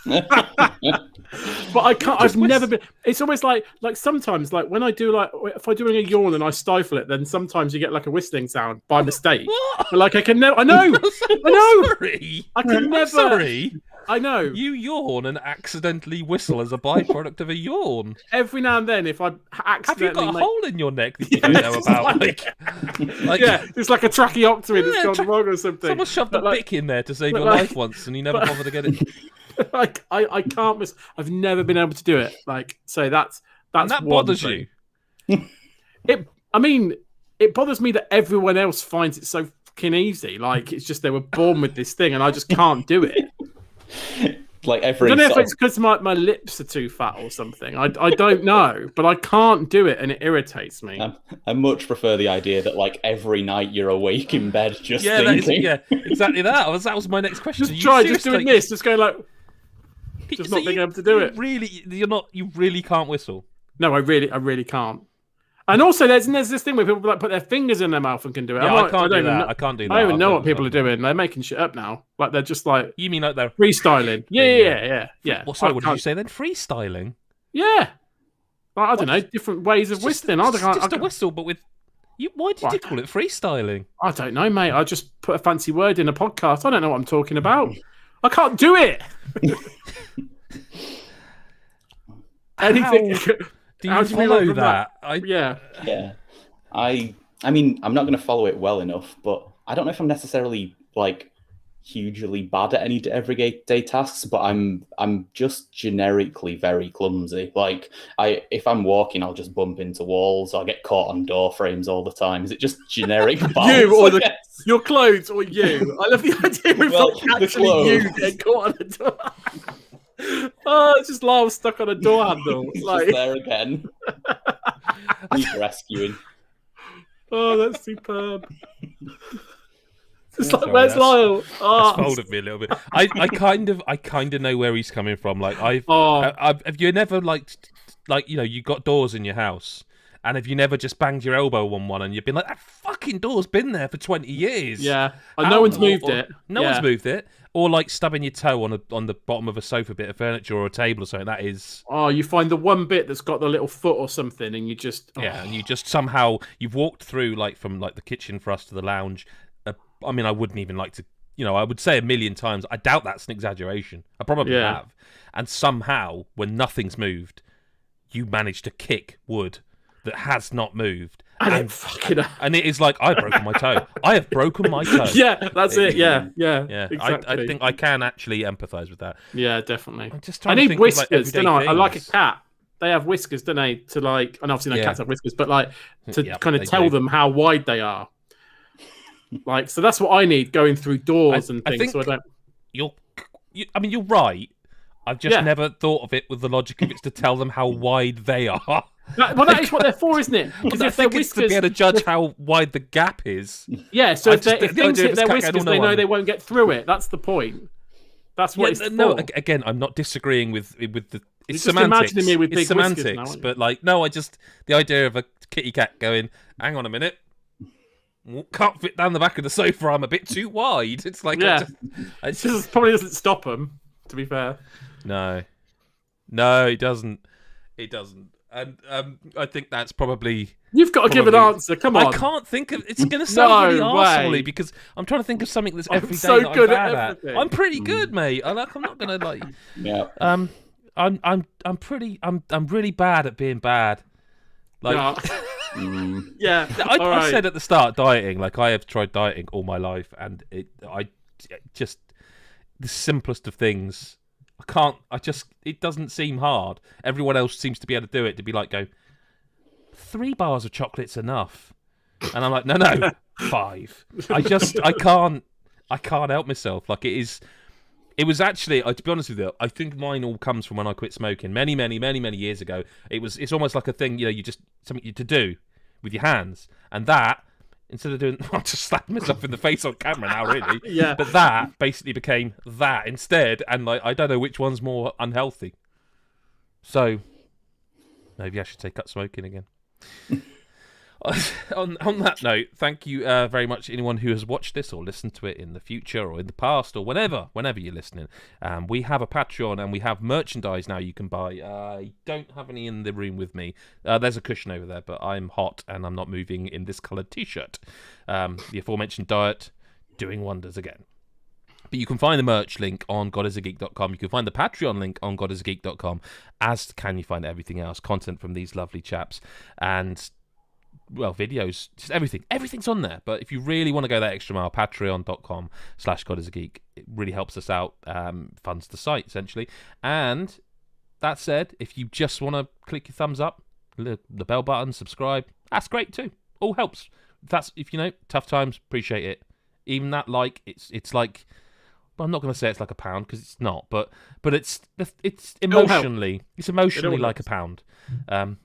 Speaker 2: but I can't. I've never been. It's almost like sometimes like when I do like if I'm doing a yawn and I stifle it, then sometimes you get like a whistling sound by mistake. But, like I can never. I know. I know.
Speaker 1: Sorry.
Speaker 2: I can never.
Speaker 1: Sorry.
Speaker 2: I know.
Speaker 1: You yawn and accidentally whistle as a byproduct of a yawn.
Speaker 2: Every now and then, if I accidentally
Speaker 1: have you got a hole in your neck that you don't know about? Like,
Speaker 2: yeah, it's like a tracheotomy that's gone wrong or something.
Speaker 1: Someone shoved a bic in there to save your life once, and you never bothered to get it.
Speaker 2: Like I can't miss. I've never been able to do it. Like so that's
Speaker 1: and that bothers you.
Speaker 2: I mean, it bothers me that everyone else finds it so fucking easy. Like it's just they were born with this thing, and I just can't do it.
Speaker 3: Like every.
Speaker 2: I don't know if it's because my lips are too fat or something. I don't know, but I can't do it, and it irritates me.
Speaker 3: I much prefer the idea that like every night you're awake in bed just thinking.
Speaker 1: Exactly that. That was my next question.
Speaker 2: Just doing this, just going like. Just not being able to do it.
Speaker 1: You really can't whistle.
Speaker 2: No, I really can't. And also, there's this thing where people like put their fingers in their mouth and can do it.
Speaker 1: Yeah, I can't do that. I can't do that.
Speaker 2: I don't even know what people are doing. They're making shit up now. Like they're just like.
Speaker 1: You mean like they're
Speaker 2: freestyling? Yeah.
Speaker 1: Well, sorry, what did you say then? Freestyling?
Speaker 2: Yeah. Like, I don't know, different ways of whistling.
Speaker 1: Just a whistle, but with. Why did you call it freestyling?
Speaker 2: I don't know, mate. I just put a fancy word in a podcast. I don't know what I'm talking about. I can't do it. Anything?
Speaker 1: Do you follow that?
Speaker 2: Yeah.
Speaker 3: I mean, I'm not going to follow it well enough, but I don't know if I'm necessarily like hugely bad at any everyday tasks, but I'm just generically very clumsy. Like if I'm walking, I'll just bump into walls. I'll get caught on door frames all the time. Is it just generic?
Speaker 2: You or your clothes or you? I love the idea of like actually you getting caught on a door. Oh, it's just Lyle stuck on a door handle.
Speaker 3: It's
Speaker 2: like...
Speaker 3: just there again. He's rescuing.
Speaker 2: Oh, that's superb. It's like, where's Lyle?
Speaker 1: That's folded me a little bit. I kind of know where he's coming from. Like have you never like you got doors in your house, and have you never just banged your elbow on one and you've been like, that fucking door's been there for 20 years.
Speaker 2: Yeah, no one's moved it.
Speaker 1: No one's moved it. Or like stubbing your toe on the bottom of a sofa bit of furniture or a table or something. That is.
Speaker 2: Oh, you find the one bit that's got the little foot or something, and you just. Oh.
Speaker 1: Yeah, and you just somehow you've walked through like from like the kitchen for us to the lounge. I mean, I wouldn't even like to. I would say 1,000,000 times. I doubt that's an exaggeration. I probably have. And somehow, when nothing's moved, you manage to kick wood that has not moved. And it is like, I've broken my toe. I have broken my toe.
Speaker 2: Yeah, that's it. Yeah.
Speaker 1: Exactly. I think I can actually empathise with that.
Speaker 2: Yeah, definitely.
Speaker 1: I'm just
Speaker 2: I
Speaker 1: trying to
Speaker 2: need
Speaker 1: think
Speaker 2: whiskers,
Speaker 1: of, like,
Speaker 2: don't I?
Speaker 1: things.
Speaker 2: I like a cat. They have whiskers, don't they? To like, and obviously no cats have whiskers, but like to kind of tell them how wide they are. Like, so that's what I need going through doors and things. So I don't.
Speaker 1: You're right. I've just never thought of it with the logic of it's to tell them how wide they are.
Speaker 2: Well, that is what they're for, isn't it? Because if they're whiskers,
Speaker 1: to be able to judge how wide the gap is.
Speaker 2: Yeah, so if things hit their whiskers, they know they won't get through it. That's the point. That's what it's for.
Speaker 1: No, again, I'm not disagreeing with the. It's
Speaker 2: You're
Speaker 1: semantics.
Speaker 2: Just imagining me with big
Speaker 1: semantics,
Speaker 2: whiskers now,
Speaker 1: but like, no, the idea of a kitty cat going, hang on a minute, can't fit down the back of the sofa. I'm a bit too wide. It's like,
Speaker 2: it just probably doesn't stop them. To be fair,
Speaker 1: no, it doesn't. It doesn't. And I think that's probably...
Speaker 2: You've got to give an answer. Come on.
Speaker 1: I can't think of... It's going to sound really arsehole-y because I'm trying to think of something that's every day
Speaker 2: so
Speaker 1: that
Speaker 2: good
Speaker 1: I'm bad
Speaker 2: at everything.
Speaker 1: I'm pretty good, mate. I'm not going to like...
Speaker 3: Yeah.
Speaker 1: I'm really bad at being bad. Like...
Speaker 2: Yeah,
Speaker 1: I said at the start, dieting. Like, I have tried dieting all my life, and I just the simplest of things. It doesn't seem hard. Everyone else seems to be able to do it. To be like, go 3 bars of chocolate's enough, and I'm like, no, 5. I can't help myself. Like, it was actually, to be honest with you, I think mine all comes from when I quit smoking many years ago. It's almost like a thing, you just something to do with your hands, and that instead of doing, I'm just slapping myself in the face on camera now, really.
Speaker 2: Yeah.
Speaker 1: But that basically became that instead, and like, I don't know which one's more unhealthy. So maybe I should take up smoking again. On that note, thank you very much to anyone who has watched this or listened to it in the future or in the past or whenever you're listening. We have a Patreon and we have merchandise now you can buy. I don't have any in the room with me. There's a cushion over there, but I'm hot and I'm not moving in this coloured t-shirt. The aforementioned diet doing wonders again. But you can find the merch link on godisageek.com. You can find the Patreon link on godisageek.com, as can you find everything else, content from these lovely chaps, and videos, just everything. Everything's on there. But if you really want to go that extra mile, patreon.com/godisageek. It really helps us out, funds the site, essentially. And that said, if you just want to click your thumbs up, the bell button, subscribe, that's great too. All helps. If tough times, appreciate it. Even that, like, it's like, well, I'm not going to say it's like £1 because it's not, but it's emotionally like £1,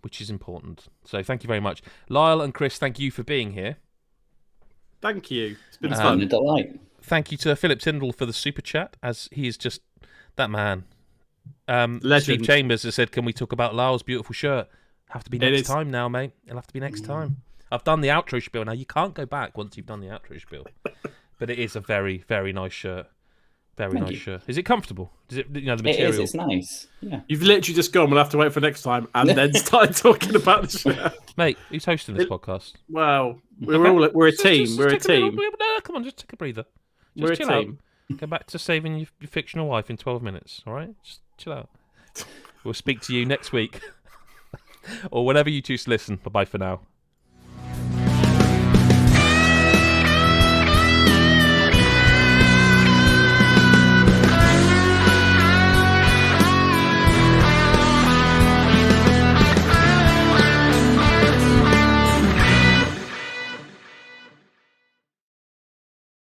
Speaker 1: which is important. So thank you very much, Lyle and Chris. Thank you for being here.
Speaker 2: Thank you. It's been fun.
Speaker 3: A delight.
Speaker 1: Thank you to Philip Tyndall for the super chat, as he is just that man.
Speaker 2: Legend.
Speaker 1: Steve Chambers has said, "Can we talk about Lyle's beautiful shirt?" Have to be next time now, mate. It'll have to be next time. I've done the outro spiel now. You can't go back once you've done the outro spiel. But it is a very, very nice shirt. Very nice shirt. Is it comfortable? Does it, the material?
Speaker 3: It is. It's nice. Yeah.
Speaker 2: You've literally just gone. We'll have to wait for next time, and then started talking about the shirt.
Speaker 1: Mate, who's hosting this podcast?
Speaker 2: Well, we're a team. We're a team.
Speaker 1: No, come on, just take a breather.
Speaker 2: We're a team.
Speaker 1: Go back to saving your fictional wife in 12 minutes. All right, just chill out. We'll speak to you next week, or whenever you choose to listen. Bye bye for now.